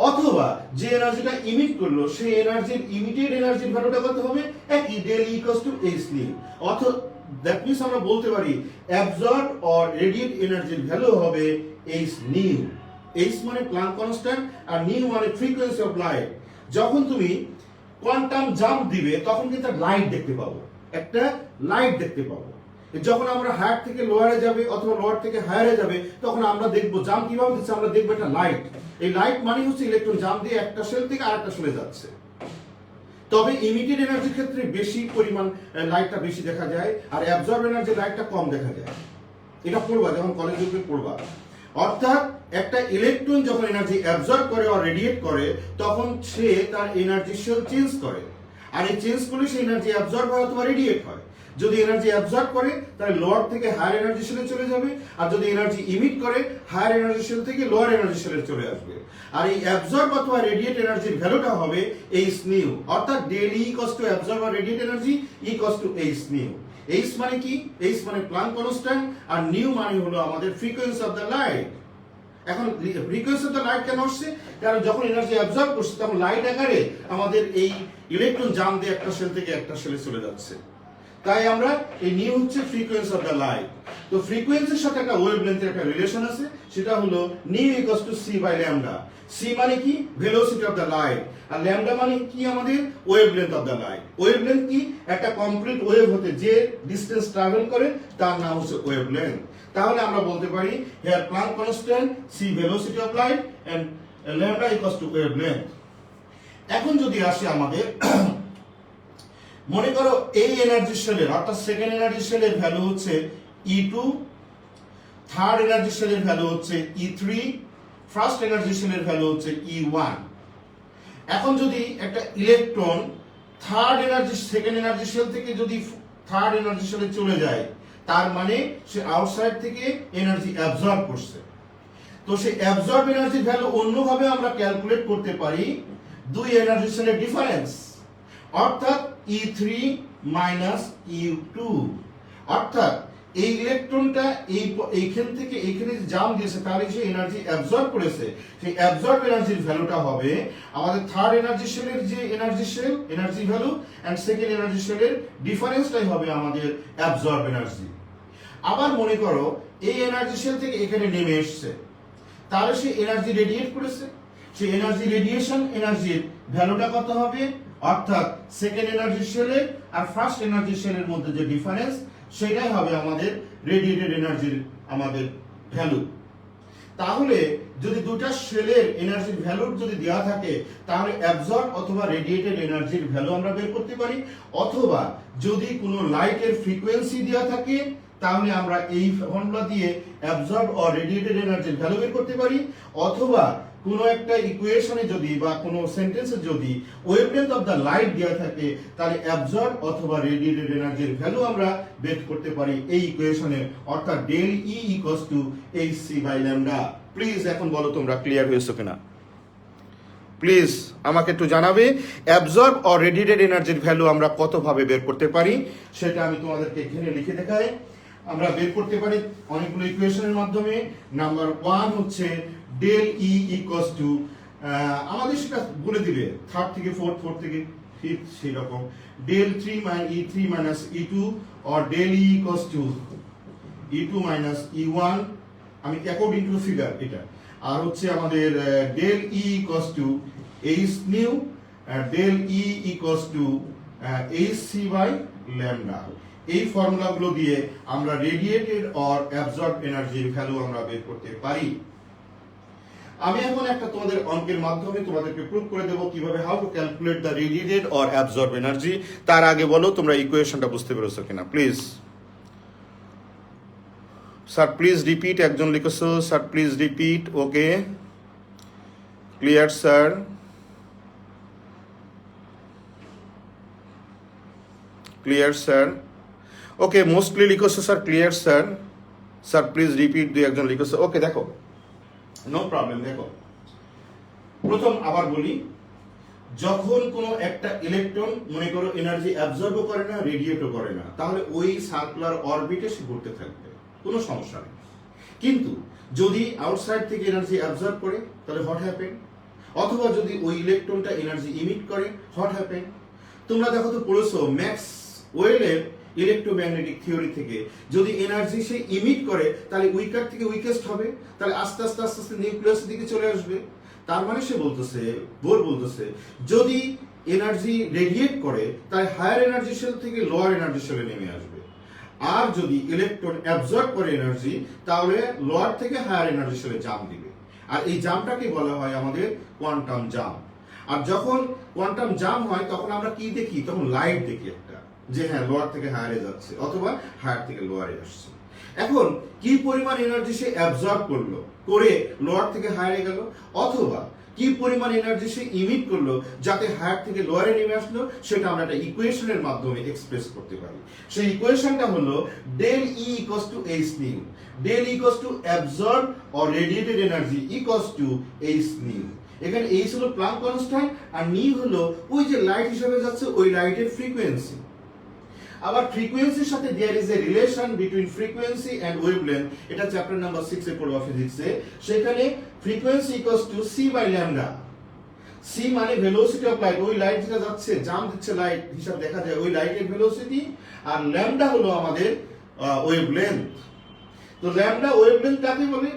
অথবা যে এনার্জিটা ইমিট করলো সেই এনার্জির ইমিটেড এনার্জির ভ্যালুটা কত হবে? একই, del E equals to H nu. অথবা দ্যাট মিন্স আমরা বলতে পারি অ্যাবজর্ব অর রেডিয়েট এনার্জির ভ্যালু হবে এইচ নিউ। এইচ মানে প্ল্যাঙ্ক কনস্ট্যান্ট আর নিউ মানে ফ্রিকোয়েন্সি অফ লাইট। যখন তুমি কোয়ান্টাম জাম্প দিবে তখন কিন্তু লাইট দেখতে পাবো, একটা লাইট দেখতে পাবো। যখন আমরা হায়ার থেকে লোয়ারে যাবে অথবা লোয়ার থেকে হায়ারে যাবে তখন আমরা দেখবো জাম্প কিভাবে দিচ্ছে, আমরা দেখবো একটা লাইট। এই লাইট মানে হচ্ছে ইলেকট্রন জাম্প দিয়ে একটা শেল থেকে আরেকটা শেলে যাচ্ছে। তবে ইমিটেড এনার্জির ক্ষেত্রে বেশি পরিমাণ লাইটটা বেশি দেখা যায়, আর অ্যাবজর্ব এনার্জি লাইটটা কম দেখা যায়। এটা পড়বা যখন কলেজ উঠবে পড়বা। অর্থাৎ একটা ইলেকট্রন যখন এনার্জি অ্যাবজর্ব করে আর রেডিয়েট করে তখন সে তার এনার্জি শেল চেঞ্জ করে, আর এই চেঞ্জ করলে সেই এনার্জি অ্যাবজর্ব হয় অথবা রেডিয়েট হয়। যদি এনার্জি অ্যাবজর্ব করে তাহলে লোয়ার থেকে হায়ার এনার্জি শেলে চলে যাবে, আর যদি এনার্জি ইমিট করে হায়ার এনার্জি শেল থেকে লোয়ার এনার্জি শেলে চলে আসবে। আর এই অ্যাবজর্ব অথবা রেডিয়েট এনার্জির ভ্যালুটা হবে এইচ নিউ, অর্থাৎ del E equals to absorb আর radiate energy equals to H nu. H মানে কি? এইচ মানে প্ল্যাঙ্ক কনস্ট্যান্ট, আর নিউ মানে হলো আমাদের ফ্রিকোয়েন্সি অফ দ্য লাইট। এখন ফ্রিকোয়েন্সি অফ দ্য লাইট কেন আসছে? কারণ যখন এনার্জি অ্যাবজর্ব করছে তখন লাইট আকারে আমাদের এই ইলেকট্রন জাম দিয়ে একটা শেল থেকে একটা শেলে চলে যাচ্ছে। তাই আমরা এই নিউ হচ্ছে ফ্রিকোয়েন্সি অফ দ্য লাইট। তো ফ্রিকোয়েন্সির সাথে একটা ওয়েভলেন্থের একটা রিলেশন আছে, সেটা হলো nu equals to c by lambda. C মানে কি? ভেলোসিটি অফ দ্য লাইট, আর ল্যামডা মানে কি? আমাদের wavelength of the light. Wavelength কি? একটা কমপ্লিট ওয়েভ হতে যে ডিসটেন্স ট্রাভেল করে তার নাম হচ্ছে ওয়েভলেন্থ। তাহলে আমরা বলতে পারি here Planck constant, c velocity of light, and lambda equals to wavelength. এখন যদি আসে আমাদের মনে করো এই এনার্জি শেলের অর্থাৎ সেকেন্ড এনার্জি শেলের ভ্যালু হচ্ছে E2, থার্ড এনার্জি শেলের ভ্যালু হচ্ছে E3, ফার্স্ট এনার্জি শেলের ভ্যালু হচ্ছে E1। এখন যদি একটা ইলেকট্রন সেকেন্ড এনার্জি শেল থেকে যদি থার্ড এনার্জি শেলে চলে যায় তার মানে সে আউটসাইড থেকে এনার্জি অ্যাবজর্ব করছে। তো সেই অ্যাবজর্ব এনার্জির ভ্যালু অন্যভাবে আমরা ক্যালকুলেট করতে পারি দুই এনার্জি শেলের ডিফারেন্স, অর্থাৎ E3 মাইনাস E2। অর্থাৎ এই ইলেকট্রনটা এইখান থেকে এইখানে জাম দিয়েছে তাহলে যে এনার্জি অ্যাবজর্ব করেছে সেই অ্যাবজর্ব এনার্জির ভ্যালুটা হবে আমাদের থার্ড এনার্জি শেলের যে energy value and second energy শেলের ডিফারেন্সটাই হবে আমাদের অ্যাবজর্ব এনার্জি। আবার মনে করো এই এনার্জি শেল থেকে এখানে নেমে এসছে, তাহলে সে এনার্জি রেডিয়েট করেছে, সেই এনার্জি রেডিয়েশন এনার্জির ভ্যালুটা কত হবে? অর্থাৎ সেকেন্ড এনার্জি শেলের আর ফার্স্ট এনার্জি শেলের মধ্যে যে ডিফারেন্স সেটাই হবে আমাদের রেডিয়েটেড এনার্জির আমাদের ভ্যালু। তাহলে যদি দুটা শেলের এনার্জির ভ্যালু যদি দেওয়া থাকে তাহলে অ্যাবজর্ব অথবা রেডিয়েটেড এনার্জির ভ্যালু আমরা বের করতে পারি, অথবা যদি কোনো লাইটের ফ্রিকোয়েন্সি দেওয়া থাকে তাহলে আমরা এই ফর্মুলা দিয়ে অ্যাবজর্ব অর রেডিয়েটেড এনার্জির ভ্যালু বের করতে পারি, অথবা কোনো একটা ইকুয়েশনে যদি বা কোনো সেন্টেন্সে যদি ওয়েভলেন্থ অফ দ্য লাইট দেওয়া থাকে তাহলে অ্যাবজর্ব অথবা রেডিয়েটেড এনার্জির ভ্যালু আমরা বের করতে পারি এই ইকুয়েশনে, অর্থাৎ del E equals to hc by lambda. Please এখন বলো তোমরা ক্লিয়ার হয়েছো কিনা? প্লিজ আমাকে একটু জানাবে অ্যাবজর্ব অর রেডিয়েটেড এনার্জির ভ্যালু আমরা কতভাবে বের করতে পারি সেটা আমি তোমাদেরকে এখানে লিখে দেখাই। আমরা বের করতে পারি অনেকগুলো ইকুয়েশনের মাধ্যমে। নাম্বার 1 হচ্ছে ডেল ই ইকুয়ালস টু, আমাদের সেটা বলে দিবে থার্ড থেকে ফোর্থ, ফোর্থ থেকে ফিফথ, সেই রকম del 3 minus E2 or del E equals to E2 minus E1, আমি অ্যাকর্ডিং টু ফিগার এটা। আর হচ্ছে আমাদের del E equals to H nu, del E equals to hc by lambda. এই ফর্মুলাগুলো দিয়ে আমরা রেডিয়েটেড অর অ্যাবজর্ব এনার্জির ভ্যালু আমরা বের করতে পারি। আমি এখন একটা তোমাদের অঙ্কের মাধ্যমে তোমাদেরকে প্রুভ করে দেব কিভাবে how to calculate the radiated or absorb energy. তার আগে বলো তোমরা ইকুয়েশনটা বুঝতে পেরেছো কিনা প্লিজ। স্যার প্লিজ রিপিট, একজন লিখেছো sir please repeat. Okay, clear sir, clear sir. Okay, mostly লিখেছো sir clear sir. Sir please repeat, দুই একজন লিখেছো। ওকে, দেখো নো প্রবলেম। দেখো প্রথম আবার বলি, যখন কোনো একটা ইলেকট্রন মনে করো এনার্জি অ্যাবজর্বও করে না রেডিয়েটও করে না, তাহলে ওই সার্কুলার অরবিটে সে ঘুরতে থাকবে, কোনো সমস্যা নেই। কিন্তু যদি আউটসাইড থেকে এনার্জি অ্যাবজর্ব করে তাহলে হোয়াট হ্যাপেন, অথবা যদি ওই ইলেকট্রনটা এনার্জি ইমিট করে হোয়াট হ্যাপেন। তোমরা দেখো তো পড়েছো ম্যাক্সওয়েলের ইলেকট্রোম্যাগনেটিক থিওরি থেকে, যদি এনার্জি সে ইমিট করে তাহলে উইকার থেকে উইকেস্ট হবে, তাহলে আস্তে আস্তে আস্তে আস্তে নিউক্লিয়াসের দিকে চলে আসবে। তার মানে সে বলতেছে, বোর বলতেছে, যদি এনার্জি রেডিয়েট করে তাহলে হায়ার এনার্জি সেল থেকে লোয়ার এনার্জি সেলে নেমে আসবে, আর যদি ইলেকট্রন অ্যাবজর্ব করে এনার্জি তাহলে লোয়ার থেকে হায়ার এনার্জি সেলে জাম্প দিবে। আর এই জাম্পটাকে বলা হয় আমাদের কোয়ান্টাম জাম্প। আর যখন কোয়ান্টাম জাম্প হয় তখন আমরা কি দেখি, তখন লাইট দেখি একটা, যে হ্যাঁ লোয়ার থেকে হায়ারে যাচ্ছে অথবা হায়ার থেকে লোয়ারে আসছে। এখন কি পরিমাণ এনার্জি সে অ্যাবজর্ব করলো করে লোয়ার থেকে হায়ারে গেল, অথবা কি পরিমাণ এনার্জি সে ইমিট করলো যাতে হায়ার থেকে লোয়ারে নেমে আসলো, সেটা আমরা একটা ইকুয়েশনের মাধ্যমে এক্সপ্রেস করতে পারি। সেই ইকুয়েশনটা হলো del E equals to H nu. Del equals to absorb or radiated energy equals to H nu. এখানে এইচ হলো প্লাঙ্ক কনস্ট্যান্ট আর নিউ হলো ওই যে লাইট হিসেবে যাচ্ছে ওই লাইটের ফ্রিকোয়েন্সি। আবার ফ্রিকোয়েন্সির সাথে there is a relation between frequency and wavelength, এটা চ্যাপ্টার নাম্বার 6 এ পড়বা ফিজিক্সে। সেখানে frequency equals to c by lambda. c মানে ভেলোসিটি অফ লাইট, ওই লাইট যেটা যাচ্ছে জাম্প দিচ্ছে লাইট হিসাব দেখা যায় ওই লাইটের ভেলোসিটি, আর ল্যামডা হলো আমাদের ওয়েভলেন্থ। তো ল্যামডা ওয়েভলেন্থ কাকে বলে?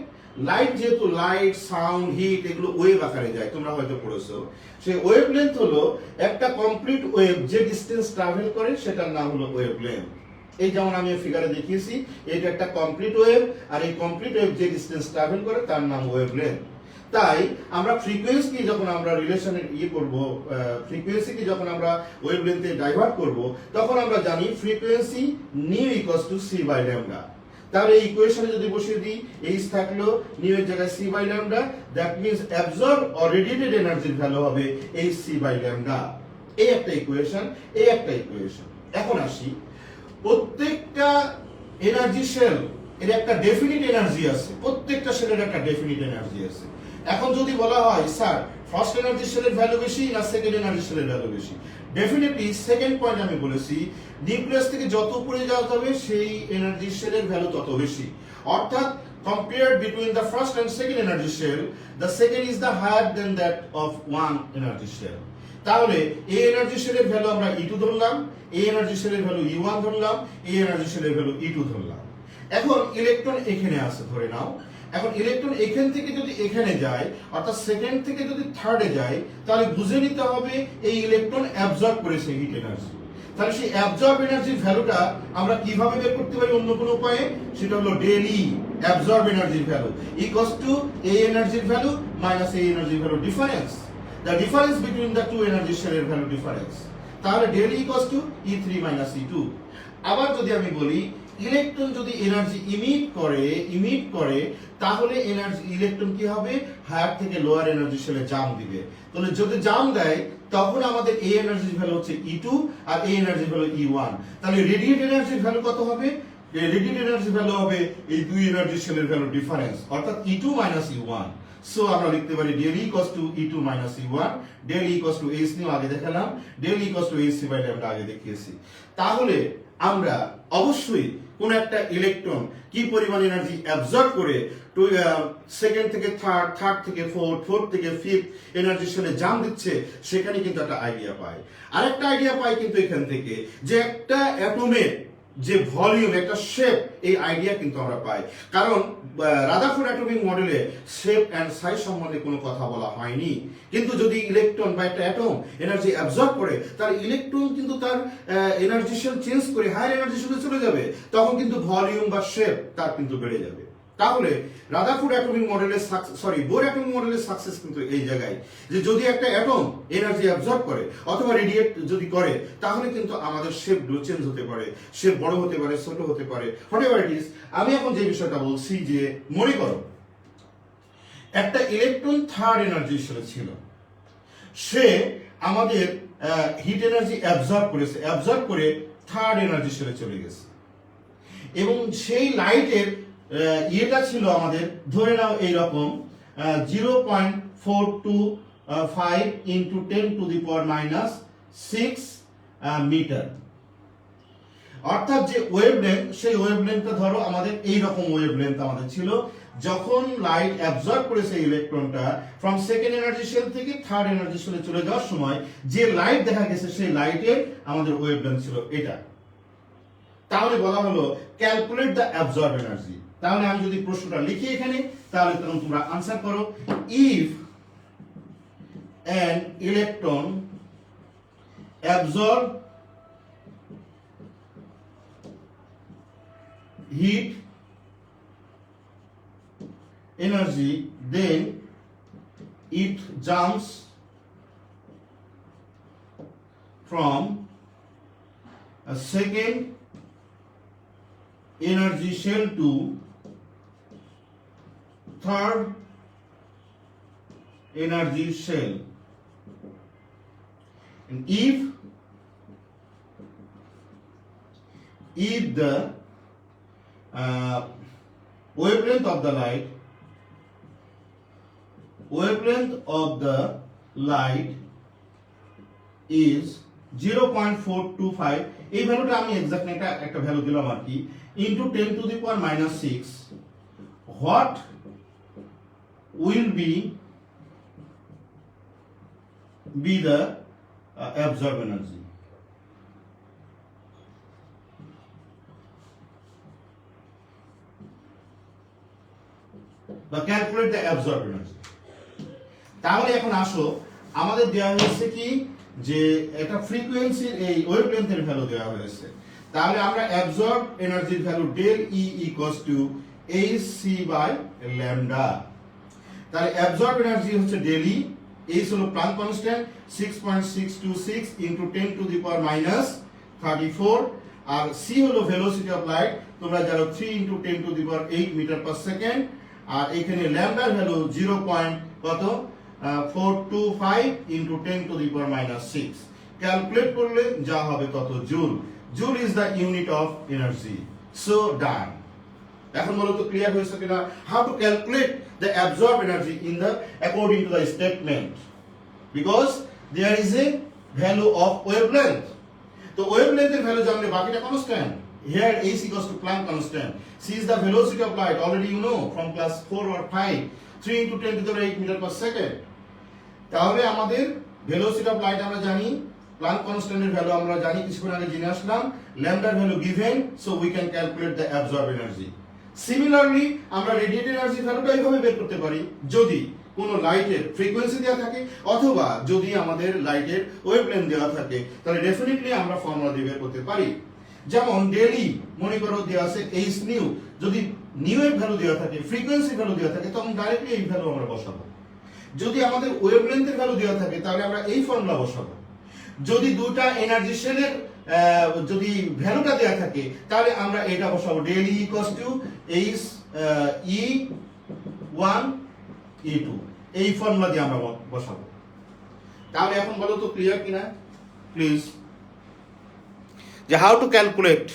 লাইট, যেহেতু লাইট সাউন্ড হিট এগুলো ওয়েভ আকারে যায়, তোমরা হয়তো পড়েছো। সেই ওয়েভলেন্থ হলো একটা কমপ্লিট ওয়েভ যে ডিসটেন্স ট্রাভেল করে সেটার নাম হলো ওয়েভলেন্থ। এই যেমন আমি ফিগারে দেখিয়েছি, এটা একটা কমপ্লিট ওয়েভ, আর এই কমপ্লিট ওয়েভ যে ডিসটেন্স ট্রাভেল করে তার নাম ওয়েভলেন্থ। তাই আমরা ফ্রিকোয়েন্সি যখন আমরা রিলেশনের করব, ফ্রিকোয়েন্সিকে যখন আমরা ওয়েভলেন্থে ডাইভার্ট করব, তখন আমরা জানি frequency nu equals to c by lambda. তাহলে এই ইকুয়েশনে যদি বসিয়ে দিই, এইচ থাকলো, নিউ এর জায়গায় c by lambda, that means absorb or radiated এনার্জির ভ্যালু হবে hc বাই ল্যামডা। এই একটা ইকুয়েশন, এই একটা ইকুয়েশন। এখন আসি, প্রত্যেকটা এনার্জি সেল এর একটা ডেফিনিট এনার্জি আছে, প্রত্যেকটা সেলের একটা ডেফিনিট এনার্জি আছে। এখন যদি বলা হয় স্যার ফার্স্ট এনার্জি সেলের ভ্যালু বেশি না সেকেন্ড এনার্জি সেলের ভ্যালু বেশি, ডেফিনেটলি সেকেন্ড পয়েন্ট আমি বলেছি, নিউক্লিয়াস থেকে যত উপরে যাওয়া যাবে সেই এনার্জি সেলের ভ্যালু তত বেশি। অর্থাৎ compared between the first and second energy shell, the second is the higher than that of one energy shell. তাহলে এই এনার্জি সেলের ভ্যালু আমরা E2 ধরলাম, এই এনার্জি সেলের ভ্যালু E1 ধরলাম, এই এনার্জি সেলের ভ্যালু E2 ধরলাম। এখন ইলেকট্রন এখানে আছে ধরে নাও, এখন ইলেকট্রন এখান থেকে যদি এখানে যায়, অর্থাৎ সেকেন্ড থেকে যদি থার্ডে যায়, তাহলে বুঝে নিতে হবে এই ইলেকট্রন অ্যাবজর্ব করেছে হিট এনার্জি। তাহলে সেই অ্যাবজর্ব এনার্জির ভ্যালুটা আমরা কিভাবে বের করতে পারি অন্য কোনো উপায়ে? সেটা হলো ডেইলি অ্যাবজর্ব এনার্জির ভ্যালু ইকুয়ালস টু এ এনার্জির ভ্যালু মাইনাস এ এনার্জির value difference, the difference between the two energy শেলের ভ্যালু ডিফারেন্স। তাহলে del E equals to E3 minus E2। আবার যদি আমি বলি ইলেকট্রন যদি এনার্জি ইমিট করে তাহলে এনার্জি ইলেকট্রন কি হবে? হায়ার থেকে লোয়ার এনার্জি শেলে জাম্প দিবে। তাহলে যদি জাম্প দেয় তখন আমাদের এই এনার্জির ভ্যালু হচ্ছে E2 আর এই এনার্জির ভ্যালু E1। তাহলে রেডিয়েট এনার্জির ভ্যালু কত হবে? রেডিয়েট এনার্জির ভ্যালু হবে এই দুই এনার্জি শেলের ভ্যালু ডিফারেন্স, অর্থাৎ E2 মাইনাস E1। সো আমরা লিখতে পারি del E equals to E2 minus E1, del E equals to H nu আগে দেখালাম, del E equals to Hc by lambda আগে দেখিয়েছি। তাহলে আমরা অবশ্যই কোন একটা ইলেকট্রন কি পরিমাণ এনার্জি অ্যাবজর্ব করে সেকেন্ড থেকে থার্ড থেকে ফোর্থ থেকে ফিফথ এনার্জি শেলে জাম্প দিচ্ছে সেখানে কিন্তু একটা আইডিয়া পাই। আরেকটা আইডিয়া পাই কিন্তু এখান থেকে যে একটা অ্যাটমের যে ভলিউম, একটা শেপ, এই আইডিয়া কিন্তু আমরা পাই। কারণ রাদারফোর্ড অ্যাটমিক মডেলে শেপ এন্ড সাইজ সম্বন্ধে কোনো কথা বলা হয়নি, কিন্তু যদি ইলেকট্রন বা একটা অ্যাটম এনার্জি অ্যাবজর্ব করে তার ইলেকট্রন কিন্তু তার এনার্জি শেল চেঞ্জ করে হায়ার এনার্জি শেলে চলে যাবে, তখন কিন্তু ভলিউম বা শেপ তার কিন্তু বেড়ে যাবে। তাহলে রাদারফোর্ড অ্যাটমিক মডেলের বোর অ্যাটমিক মডেলের সাকসেস কিন্তু এই জায়গায় যে যদি একটা অ্যাটম এনার্জি অ্যাবজর্ব করে অথবা রেডিয়েট যদি করে তাহলে কিন্তু আমাদের শেপ চেঞ্জ হতে পারে, শেপ বড় হতে পারে, ছোট হতে পারে, হোয়াটএভার ইট ইজ। আমি এখন যে বিষয়টা বলছি যে মনে করো একটা ইলেকট্রন থার্ড এনার্জি শেলে ছিল, সে আমাদের হিট এনার্জি অ্যাবজর্ব করে থার্ড এনার্জি শেলে চলে গেছে এবং সেই লাইটের ইয়েটা ছিল আমাদের ধরে নাও এইরকম 0.425 into 10 to the power minus 6 metre. অর্থাৎ যে ওয়েভলেন্থ, সেই ওয়েভলেন্থটা ধরো আমাদের এইরকম ওয়েভলেন্থ আমাদের ছিল যখন লাইট অ্যাবজর্ব করেছে ইলেকট্রনটা ফ্রম সেকেন্ড এনার্জি শেল থেকে থার্ড এনার্জি শেলে চলে যাওয়ার সময় যে লাইট দেখা গেছে সেই লাইটের আমাদের ওয়েভলেন্থ ছিল এটা। তাহলে বলা হলো ক্যালকুলেট দ্য অ্যাবজর্ব এনার্জি। তাহলে আমি যদি প্রশ্নটা লিখি এখানে তাহলে তখন তোমরা আনসার করো, if an electron absorb heat energy then it jumps from a second energy shell to third energy shell, and if the wavelength of the light is 0.425, এই ভ্যালুটা আমি এক্স্যাক্টলি একটা ভ্যালু দিলাম আর কি, into 10 to the power minus 6, what will be the absorb energy? বা calculate the absorb energy. তাহলে এখন আসো আমাদের দেওয়া হয়েছে কি যে এটা ফ্রিকোয়েন্সির এই ওয়েভলেন্থের ভ্যালু দেওয়া হয়েছে। তাহলে আমরা অ্যাবজর্ব এনার্জির value del E equals to hc by lambda. তাহলে অ্যাবজর্ব এনার্জি হচ্ছে del E, h হলো Planck constant 6.626 into 10 to the power minus 34, আর c হলো ভেলোসিটি অফ লাইট, তোমরা জানো 3 into 10 to the power 8 metre per second, আর এখানে ল্যামডার value 0.425 into 10 to the power minus 6। Calculate করলে যা হবে তত joule. Joule is the unit of energy. So done. এখন বলো তো ক্লিয়ার হয়েছে কিনা how to calculate the absorb energy in the according to the statement, because there is a value of wavelength. তো ওয়েভলেন্থের ভ্যালু জানলে বাকিটা constant. Here h equals to Planck constant. C is the velocity of light. Already you know from class 4 or 5. 3 into 10 to the 8 meter per second. তাহলে আমাদের velocity of light আমরা জানি, Planck constant এর value আমরা জানি, কিছুক্ষণ আগে জেনে আসলাম, lambda value given, so we can calculate the absorbed energy. Similarly আমরা radiant energy ভ্যালুটা এইভাবে বের করতে পারি যদি কোনো লাইটের ফ্রিকোয়েন্সি দেওয়া থাকে অথবা যদি আমাদের লাইটের ওয়েভলেন্থ দেওয়া থাকে তাহলে ডেফিনেটলি আমরা ফর্মুলা দিয়ে বের করতে পারি। যেমন ডেইলি মনে করো দেওয়া আছে এইচ নিউ, যদি নিউ এর ভ্যালু দেওয়া থাকে, ফ্রিকোয়েন্সি ভ্যালু দেওয়া থাকে, তখন ডাইরেক্টলি এই ভ্যালু আমরা বসাবো। যদি আমাদের ওয়েভলেন্থের ভ্যালু দেওয়া থাকে তাহলে আমরা এই ফর্মুলা বসাবো। যদি দুটা এনার্জি শেলের যদি ভ্যালুটা দেওয়া থাকে তাহলে আমরা এটা বসাবো, daily equals to H E 1 E2, এই ফর্মুলা দিয়ে আমরা বসাবো। তাহলে এখন বলো তো ক্লিয়ার কিনা প্লিজ, যে how to calculate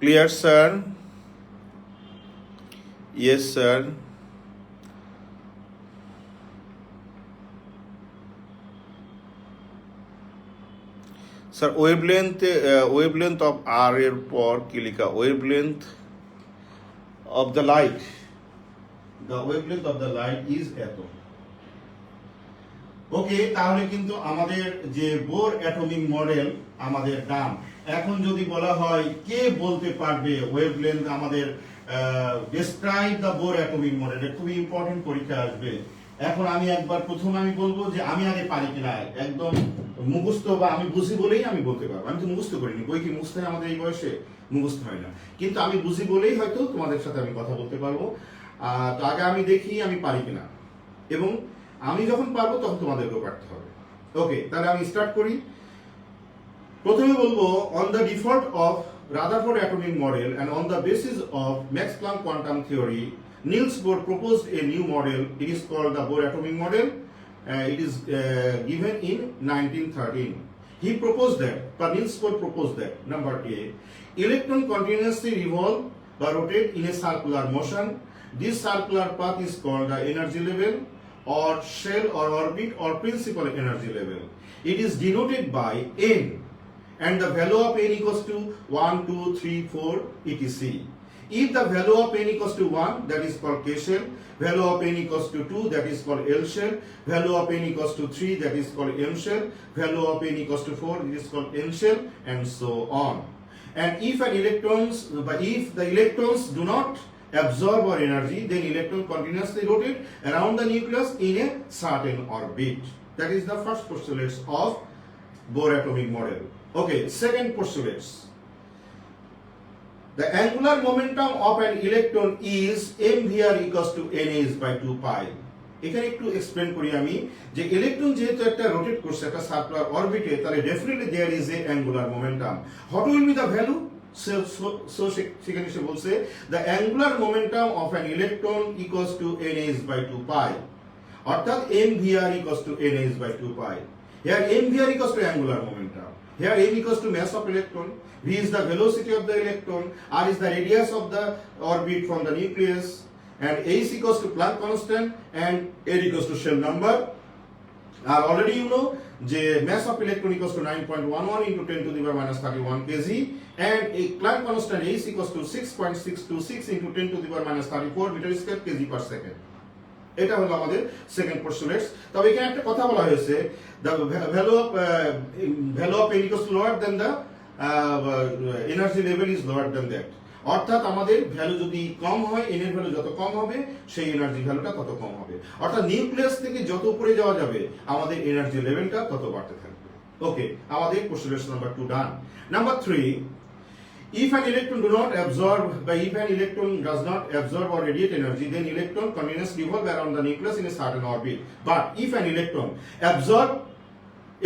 clear sir? Yes sir. Sir, wavelength of R এর পর কি লেখা? wavelength of the light, the wavelength of the light is এত। ওকে, তাহলে কিন্তু আমাদের যে বোর অ্যাটমিক মডেল আমাদের ডান। এখন যদি বলা হয় কে বলতে পারবে ওয়েভলেন্থ আমাদের describe the Bohr atomic model, এটা খুবই ইম্পর্টেন্ট, পরীক্ষা আসবে। এখন আমি একবার প্রথমে আমি বলবো যে আমি আগে পারি কিনা, একদম মুখস্থ বা আমি বুঝি বলেই আমি বলতে পারবো। আমি তো মুখস্থ করিনি, বই কি মুখস্থ হয় আমাদের এই বয়সে? মুখস্থ হয় না, কিন্তু আমি বুঝি বলেই হয়তো তোমাদের সাথে আমি কথা বলতে পারবো। তো আগে আমি দেখি আমি পারি কিনা, এবং আমি যখন পারবো তখন তোমাদেরকেও পারতে হবে। ওকে, তাহলে আমি স্টার্ট করি। প্রথমে বলবো, on the default of Rutherford atomic model and on the basis of Max Planck quantum theory, Niels Bohr proposed a new model. It is called the Bohr atomic model. It is given in 1913. He proposed that, Niels Bohr proposed that, number A, electron continuously revolve or rotate in a circular motion. This circular path is called the energy level, or shell, or orbit, or principal energy level. It is denoted by n, and the value of n equals to 1, 2, 3, 4, etc. If the value of n equals to 1, that is called K shell, value of n equals to 2, that is called L shell, value of n equals to 3, that is called M shell, value of n equals to 4, it is called N shell, and so on. And if the electrons do not absorb our energy, then electron continuously rotate around the nucleus in a certain orbit. That is the first postulate of Bohr atomic model. Okay, second postulate. The angular momentum of an electron is mvr equals to nh by 2 pi. এখানে একটু explain করি আমি, যে electron যেহেতু একটা rotate করছে একটা circular অরবিটে, তাহলে definitely there is a angular momentum. What will be the value? So সেখানে সে বলছে the angular momentum of an electron equals to nh by 2 pi, অর্থাৎ mvr equals to nh by 2 pi. Here mvr equals to angular momentum, here m equals to mass of electron, v is the velocity of the electron, r is the radius of the orbit from the nucleus, and h equals to Planck constant, and l equals to shell number. Already you know the mass of electron equals to 9.11 into 10 to the power minus 31 kg, and a Planck constant h equals to 6.626 into 10 to the power minus 34 meter square kg per second. এটা হলো আমাদের second পোস্টুলেটস। তবে এখানে একটা কথা বলা হয়েছে, the value of n equals to lower than the energy level is lower than that. অর্থাৎ আমাদের ভ্যালু যদি কম হয়, n এর ভ্যালু যত কম হবে সেই এনার্জি ভ্যালুটা তত কম হবে। অর্থাৎ নিউক্লিয়াস থেকে যত উপরে যাওয়া যাবে আমাদের এনার্জি লেভেলটা তত বাড়তে থাকবে। ওকে, আমাদের পোস্টুলেটস number 2 done. Number 3, if an electron does not absorb or radiate energy, then electron continuously revolve around the nucleus in a certain orbit. But if an electron absorb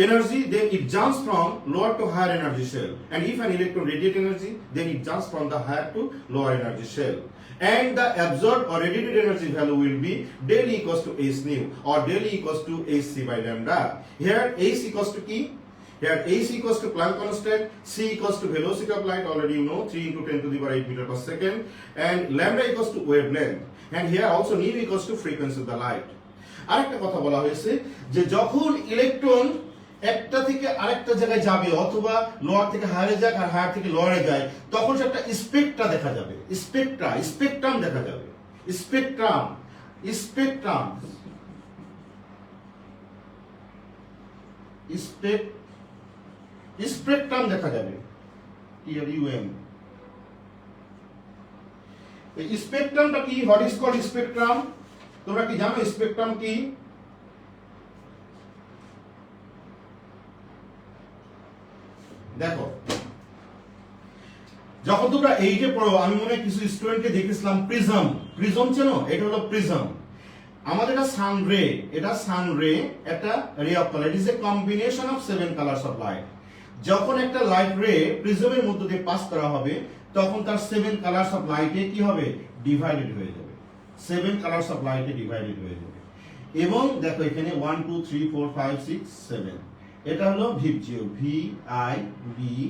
energy, then it jumps from lower to higher energy shell, and if an electron radiate energy, then it jumps from the higher to lower energy shell, and the absorbed or radiated energy value will be del E equals to h nu, or del E equals to hc by lambda. Here h equals to key, here h equals to Planck constant, c equals to velocity of light, already you know, 3 into 10 to the power 8 meter per second, and lambda equals to wavelength, and here also nu equals to frequency of the light. আরেকটা কথা বলা হয়েছে যে যখন electron একটা থেকে আরেকটা জায়গায় যাবে, অথবা লোয়ার থেকে হায়ারে যাক আর হায়ার থেকে লোয়ারে যায়, তখন সে একটা স্পেক্ট্রা দেখা যাবে, স্পেকট্রাম দেখা যাবে, স্পেকট্রাম স্পেকট্রাম স্পেকট্রাম দেখা যাবে, TRUM। এই স্পেকট্রামটা কি? What is called spectrum? তোমরা কি জানো স্পেকট্রাম কি? দেখো, যখন তোমরা এই যে পড়ো, আমি মনে হয় কিছু স্টুডেন্টকে দেখেছিলাম প্রিজম চেনো? এটা হলো প্রিজম। আমাদের এটা সান রে, একটা ray of colour. It is a combination of 7 colours of light. যখন একটা লাইট রে প্রিজমের মধ্য দিয়ে পাস করা হবে, তখন তার 7 কালারস অফ লাইটে কি হবে? ডিভাইডেড হয়ে যাবে। 7 কালারস অফ লাইটে ডিভাইডেড হয়ে যাবে। এবং দেখো এখানে 1 2 3 4 5 6 7, এটা হলো ভিবজিও, VIBG,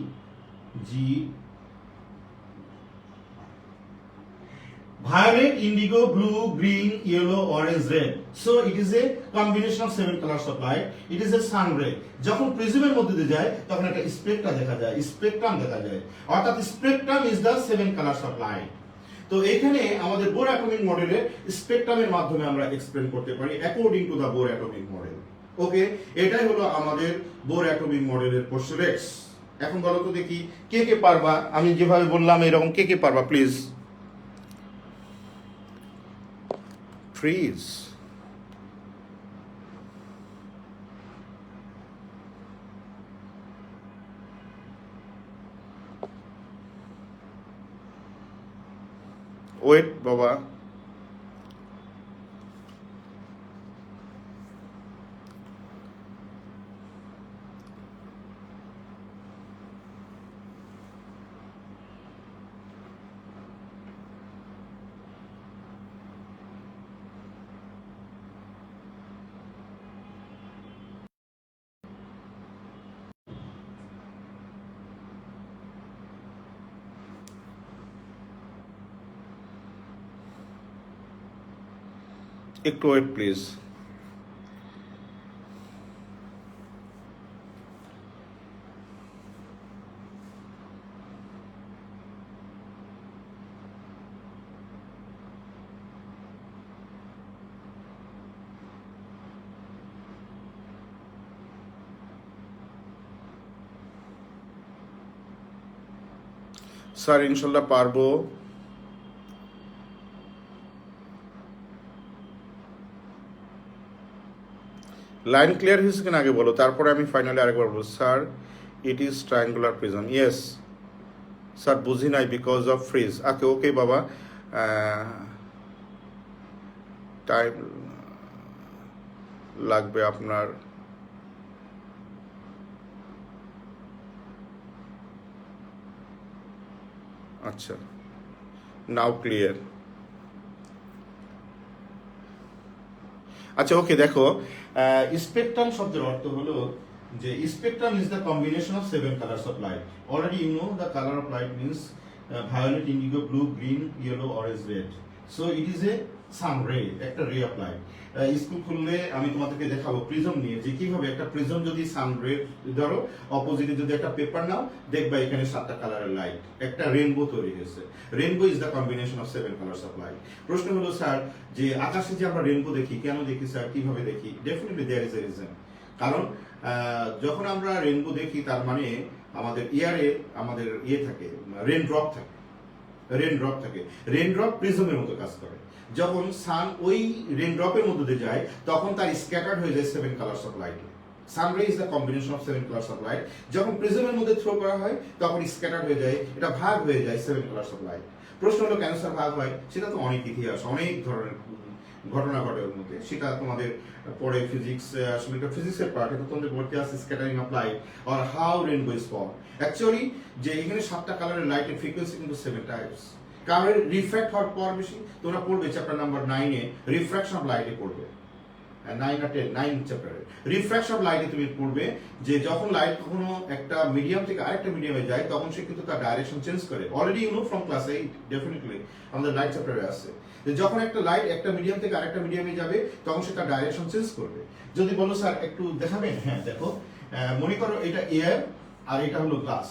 violet, indigo, blue, green, yellow, orange, red. So it is a combination of 7 colors of light. It is a sun ray. যখন প্রিজমের মধ্যে দিয়ে যায়, তখন একটা স্পেকট্রাম দেখা যায়। অর্থাৎ spectrum is the 7 colours of light. তো এখানে আমাদের বোর অ্যাটমিক মডেলের স্পেকট্রামের মাধ্যমে আমরা এক্সপ্লেন করতে পারি according to the Bohr atomic model. Okay, এটাই হলো আমাদের বোর অ্যাটমিক মডেলের পোস্টলেটস। এখন বলো তো দেখি কে কে পারবা? আমি যেভাবে বললাম এরকম কে কে পারবা প্লিজ? Trees. Wait, Baba. একটু ওয়েট প্লিজ। স্যার ইনশাল্লাহ পারবো। লাইন ক্লিয়ার হয়েছে কিনা আগে বলো, তারপরে আমি ফাইনালি আরেকবার বলবো। Sir it is triangular prism. Yes sir, বুঝি নাই বিকজ অফ ফ্রিজ। ওকে বাবা, টাইম লাগবে আপনার। আচ্ছা, নাও ক্লিয়ার। আচ্ছা ওকে, দেখো স্পেকট্রাম শব্দের অর্থ হলো যে spectrum is the combination of 7 colours of light. Already you know the colour of light means violet, indigo, blue, green, yellow, orange, red. So it is a sun ray, একটা ray of light. School খুললে আমি তোমাদেরকে দেখাবো prism নিয়ে, যে কিভাবে একটা prism যদি সান রে ধরো, অপোজিটে যদি একটা পেপার নাও, দেখবা এখানে 7টা কালারের লাইট, একটা রেনবো তৈরি হয়েছে। Rainbow is the combination of 7 colours of light. প্রশ্ন হলো স্যার, যে আকাশে যে আমরা রেনবো দেখি, কেন দেখি স্যার, কিভাবে দেখি? Definitely there is a reason. কারণ যখন আমরা রেনবো দেখি, তার মানে আমাদের ইয়ারে আমাদের থাকে, রেন ড্রপ থাকে। রেন ড্রপ প্রিজমের মতো কাজ করে। যখন সান ওই রেন ড্রপের মধ্যে দিয়ে যায়, তখন তার স্ক্যাটার্ড হয়ে যায় 7 colours of light. Sun ray is the combination of 7 colours of light. যখন প্রিজমের মধ্যে থ্রো করা হয়, তখন স্ক্যাটার্ড হয়ে যায়, এটা ভাগ হয়ে যায় 7 কালারস অফ লাইট। প্রশ্ন হলো কেন স্যার ভাগ হয়? সেটা তো অনেক ইতিহাস, অনেক ধরনের ঘটনা ঘটে ওর মধ্যে। সেটা তোমাদের পরে ফিজিক্স, আসলে এটা ফিজিক্সের পার্ট, এটা তোমাদের পড়তে আসছে scattering of light or how rainbow is form. Actually যে এখানে 7টা কালারের লাইটের ফ্রিকোয়েন্সি কিন্তু 7 টাইপস। কালারের রিফ্র্যাক্ট হওয়ার পর বেশি, তোমরা পড়বে চ্যাপ্টার নাম্বার 9-এ রিফ্র্যাকশন অফ লাইটে পড়বে, 9 আর 10, 9 চ্যাপ্টারে রিফ্র্যাকশন অফ লাইটে তুমি পড়বে যে যখন লাইট কখনো একটা মিডিয়াম থেকে আরেকটা মিডিয়ামে যায়, তখন সে কিন্তু তার ডাইরেকশন চেঞ্জ করে। Already you know from class 8, definitely আমাদের লাইট চ্যাপ্টারে আছে যে যখন একটা লাইট একটা মিডিয়াম থেকে আরেকটা মিডিয়ামে যাবে, তখন সে তার ডাইরেকশন চেঞ্জ করবে। যদি বলো স্যার একটু দেখাবেন, হ্যাঁ দেখো মনে করো এটা এয়ার আর এটা হলো গ্লাস।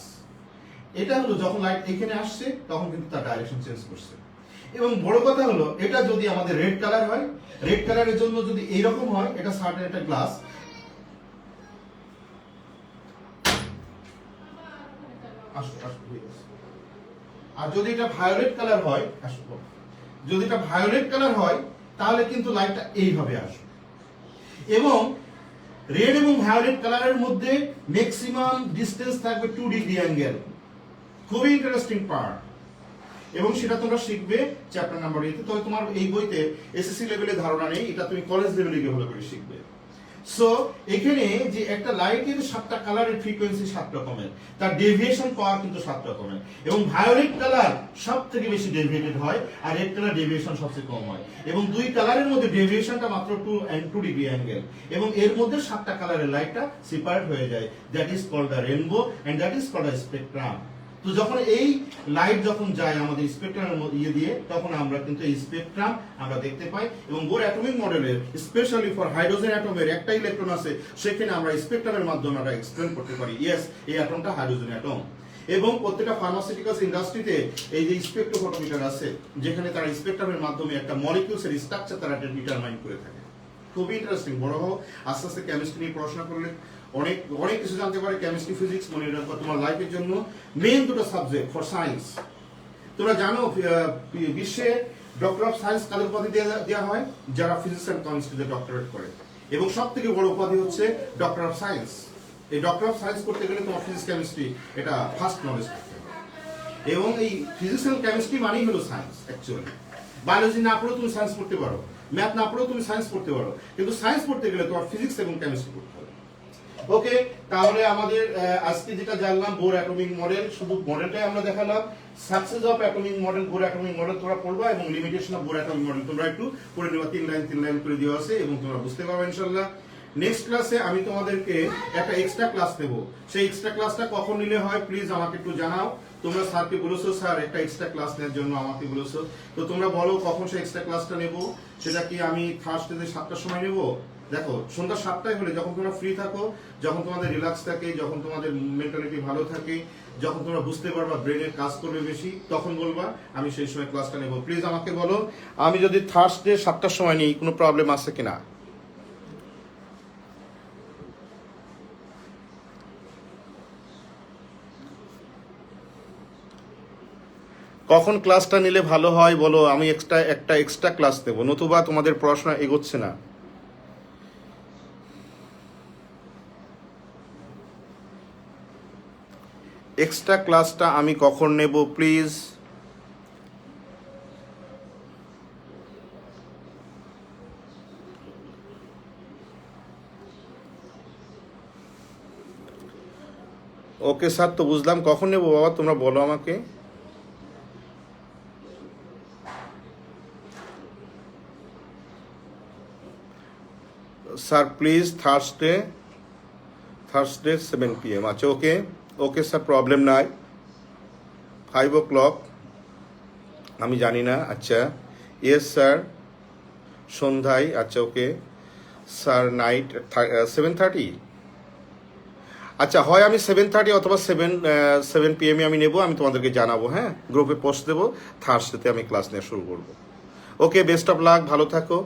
এটা হলো যখন লাইট এখানে আসছে তখন কিন্তু তার ডাইরেকশন চেঞ্জ করছে। এবং বড় কথা হলো এটা যদি আমাদের রেড কালার হয়, রেড কালারের জন্য যদি এইরকম হয়, এটা সার্টেন একটা গ্লাস, আর যদি এটা ভায়োলেট কালার হয়, যদি এটা ভায়োলেট কালার হয় তাহলে কিন্তু লাইটটা এইভাবে আসবে। এবং রেড এবং ভায়োলেট কালারের মধ্যে ম্যাক্সিমাম ডিসটেন্স থাকবে 2 ডিগ্রি অ্যাঙ্গেল। খুবই ইন্টারেস্টিং পার্ট, এবং সেটা তোমরা শিখবে চ্যাপ্টার নাম্বার 8 তে। তবে তোমার এই বইতে এসএসসি লেভেলে ধারণা নেই, এটা তুমি কলেজ লেভেলে গিয়ে ভালো করে শিখবে। সো এখানে যে একটা লাইটের 7টা কালারের ফ্রিকোয়েন্সি 7 রকমের, তার ডেভিয়েশন পাওয়ার কিন্তু 7 রকমের। এবং ভায়োলেট কালার সব থেকে বেশি ডেভিয়েটেড হয়, আর রেড কালার ডেভিয়েশন সবচেয়ে কম হয়। এবং দুই কালারের মধ্যে ডেভিয়েশনটা মাত্র 2 ডিগ্রি অ্যাঙ্গেল, এবং এর মধ্যে 7টা কালারের লাইটটা সেপারেট হয়ে যায়। That is called the rainbow and that is called the spectrum. তো যখন এই লাইট যখন যায় আমাদের স্পেকট্রামের ইয়ে দিয়ে, তখন আমরা কিন্তু এই স্পেকট্রাম আমরা দেখতে পাই। এবং বোর অ্যাটমিক মডেলের স্পেশালি ফর হাইড্রোজেন অ্যাটমের একটা ইলেকট্রন আছে, সেখানে আমরা স্পেকট্রামের মাধ্যমে আমরা এক্সপ্লেন করতে পারি ইয়েস এই অ্যাটমটা হাইড্রোজেন অ্যাটম। এবং প্রত্যেকটা ফার্মাসিউটিক্যালস ইন্ডাস্ট্রিতে এই যে স্পেকট্রোফটোমিটার আছে, যেখানে তারা স্পেকট্রামের মাধ্যমে একটা মলিকিউলসের স্ট্রাকচার তারা ডিটারমাইন করে থাকে। খুবই ইন্টারেস্টিং। বড় হও, আস্তে আস্তে কেমিস্ট্রি নিয়ে পড়াশোনা করলে অনেক অনেক কিছু জানতে পারে। কেমিস্ট্রি, ফিজিক্স মনে রাখবো তোমার লাইফের জন্য মেইন দুটো সাবজেক্ট ফর সায়েন্স। তোমরা জানো বিশ্বে ডক্টর অফ সায়েন্স কাদের উপাধি দেওয়া হয়? যারা ফিজিক্স অ্যান্ড কেমিস্ট্রিতে ডক্টরেট করে। এবং সব থেকে বড় উপাধি হচ্ছে ডক্টর অফ সায়েন্স। এই ডক্টর অফ সায়েন্স করতে গেলে তোমার ফিজিক্স কেমিস্ট্রি এটা ফার্স্ট নলেজ করতে হবে। এবং এই ফিজিক্স অ্যান্ড কেমিস্ট্রি মানেই হলো সায়েন্স অ্যাকচুয়ালি। বায়োলজি না পড়েও তুমি সায়েন্স পড়তে পারো, ম্যাথ না পড়েও তুমি সায়েন্স পড়তে পারো, কিন্তু সায়েন্স পড়তে গেলে তোমার ফিজিক্স এবং কেমিস্ট্রি পড়তে হবে। ওকে, তাহলে আমাদের আজকে যেটা জানলাম বোর অ্যাটমিক মডেল, শুধু মডেলটাই আমরা দেখালাম। Success of atomic model, Bohr atomic model তোমরা পড়বা, এবং limitation of Bohr atomic model তোমরা একটু পড়ে নেবা। 3 লাইন করে দেওয়া আছে, এবং তোমরা বুঝতে পারবে ইনশাআল্লাহ। নেক্সট ক্লাসে আমি তোমাদেরকে একটা এক্সট্রা ক্লাস দেব। সেই এক্সট্রা ক্লাসটা কখন নিলে হয় প্লিজ আমাকে একটু জানাও। তোমরা স্যারকে বলেছো স্যার একটা এক্সট্রা ক্লাস নেওয়ার জন্য আমাকে বলেছো, তো তোমরা বলো কখন সেই এক্সট্রা ক্লাসটা নেব। সেটা কি আমি থার্সডেতে 7টার সময় নেব? দেখো সন্ধ্যা 7টায় হলে যখন তোমরা ফ্রি থাকো, যখন তোমাদের রিল্যাক্স থাকে, যখন তোমাদের মেন্টালিটি ভালো থাকে, যখন তোমরা বুঝতে পারবা ব্রেনের কাজ করবে বেশি, তখন বলবা আমি সেই সময় ক্লাসটা নেব। প্লিজ আমাকে বলো আমি যদি থার্সডে 7টার সময় নিই কোনো প্রবলেম আছে কিনা। কখন ক্লাসটা নিলে ভালো হয় বলো, আমি একটা এক্সট্রা ক্লাস দেবো, নতুবা তোমাদের পড়াশোনা এগোচ্ছে না। এক্সট্রা ক্লাসটা আমি কখন নেব প্লিজ। ওকে স্যার, তো বুঝলাম, কখন নেব বাবা তোমরা বলো আমাকে। Sir please Thursday 7 PM। আচ্ছা ওকে ওকে স্যার, প্রবলেম নাই। 5 o'clock আমি জানি না। আচ্ছা ইয়েস স্যার, সন্ধ্যায়। আচ্ছা ওকে স্যার, নাইট 7:30। আচ্ছা হয় আমি 7:30 অথবা 7 PM আমি নেব, আমি তোমাদেরকে জানাবো। হ্যাঁ, গ্রুপে পোস্ট দেবো, থার্সডেতে আমি ক্লাস নেওয়া শুরু করবো। ওকে, বেস্ট অফ লাক, ভালো থাকো।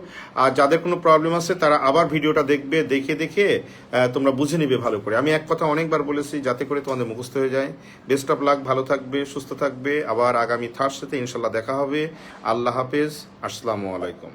আর যাদের কোনো প্রবলেম আছে তারা আবার ভিডিওটা দেখবে, দেখে তোমরা বুঝে নিবে ভালো করে। আমি এক কথা অনেকবার বলেছি যাতে করে তোমাদের মুখস্থ হয়ে যায়। বেস্ট অফ লাক, ভালো থাকবে, সুস্থ থাকবে। আবার আগামী থার্সডেতে ইনশাল্লাহ দেখা হবে। আল্লাহ হাফেজ, আসসালামু আলাইকুম।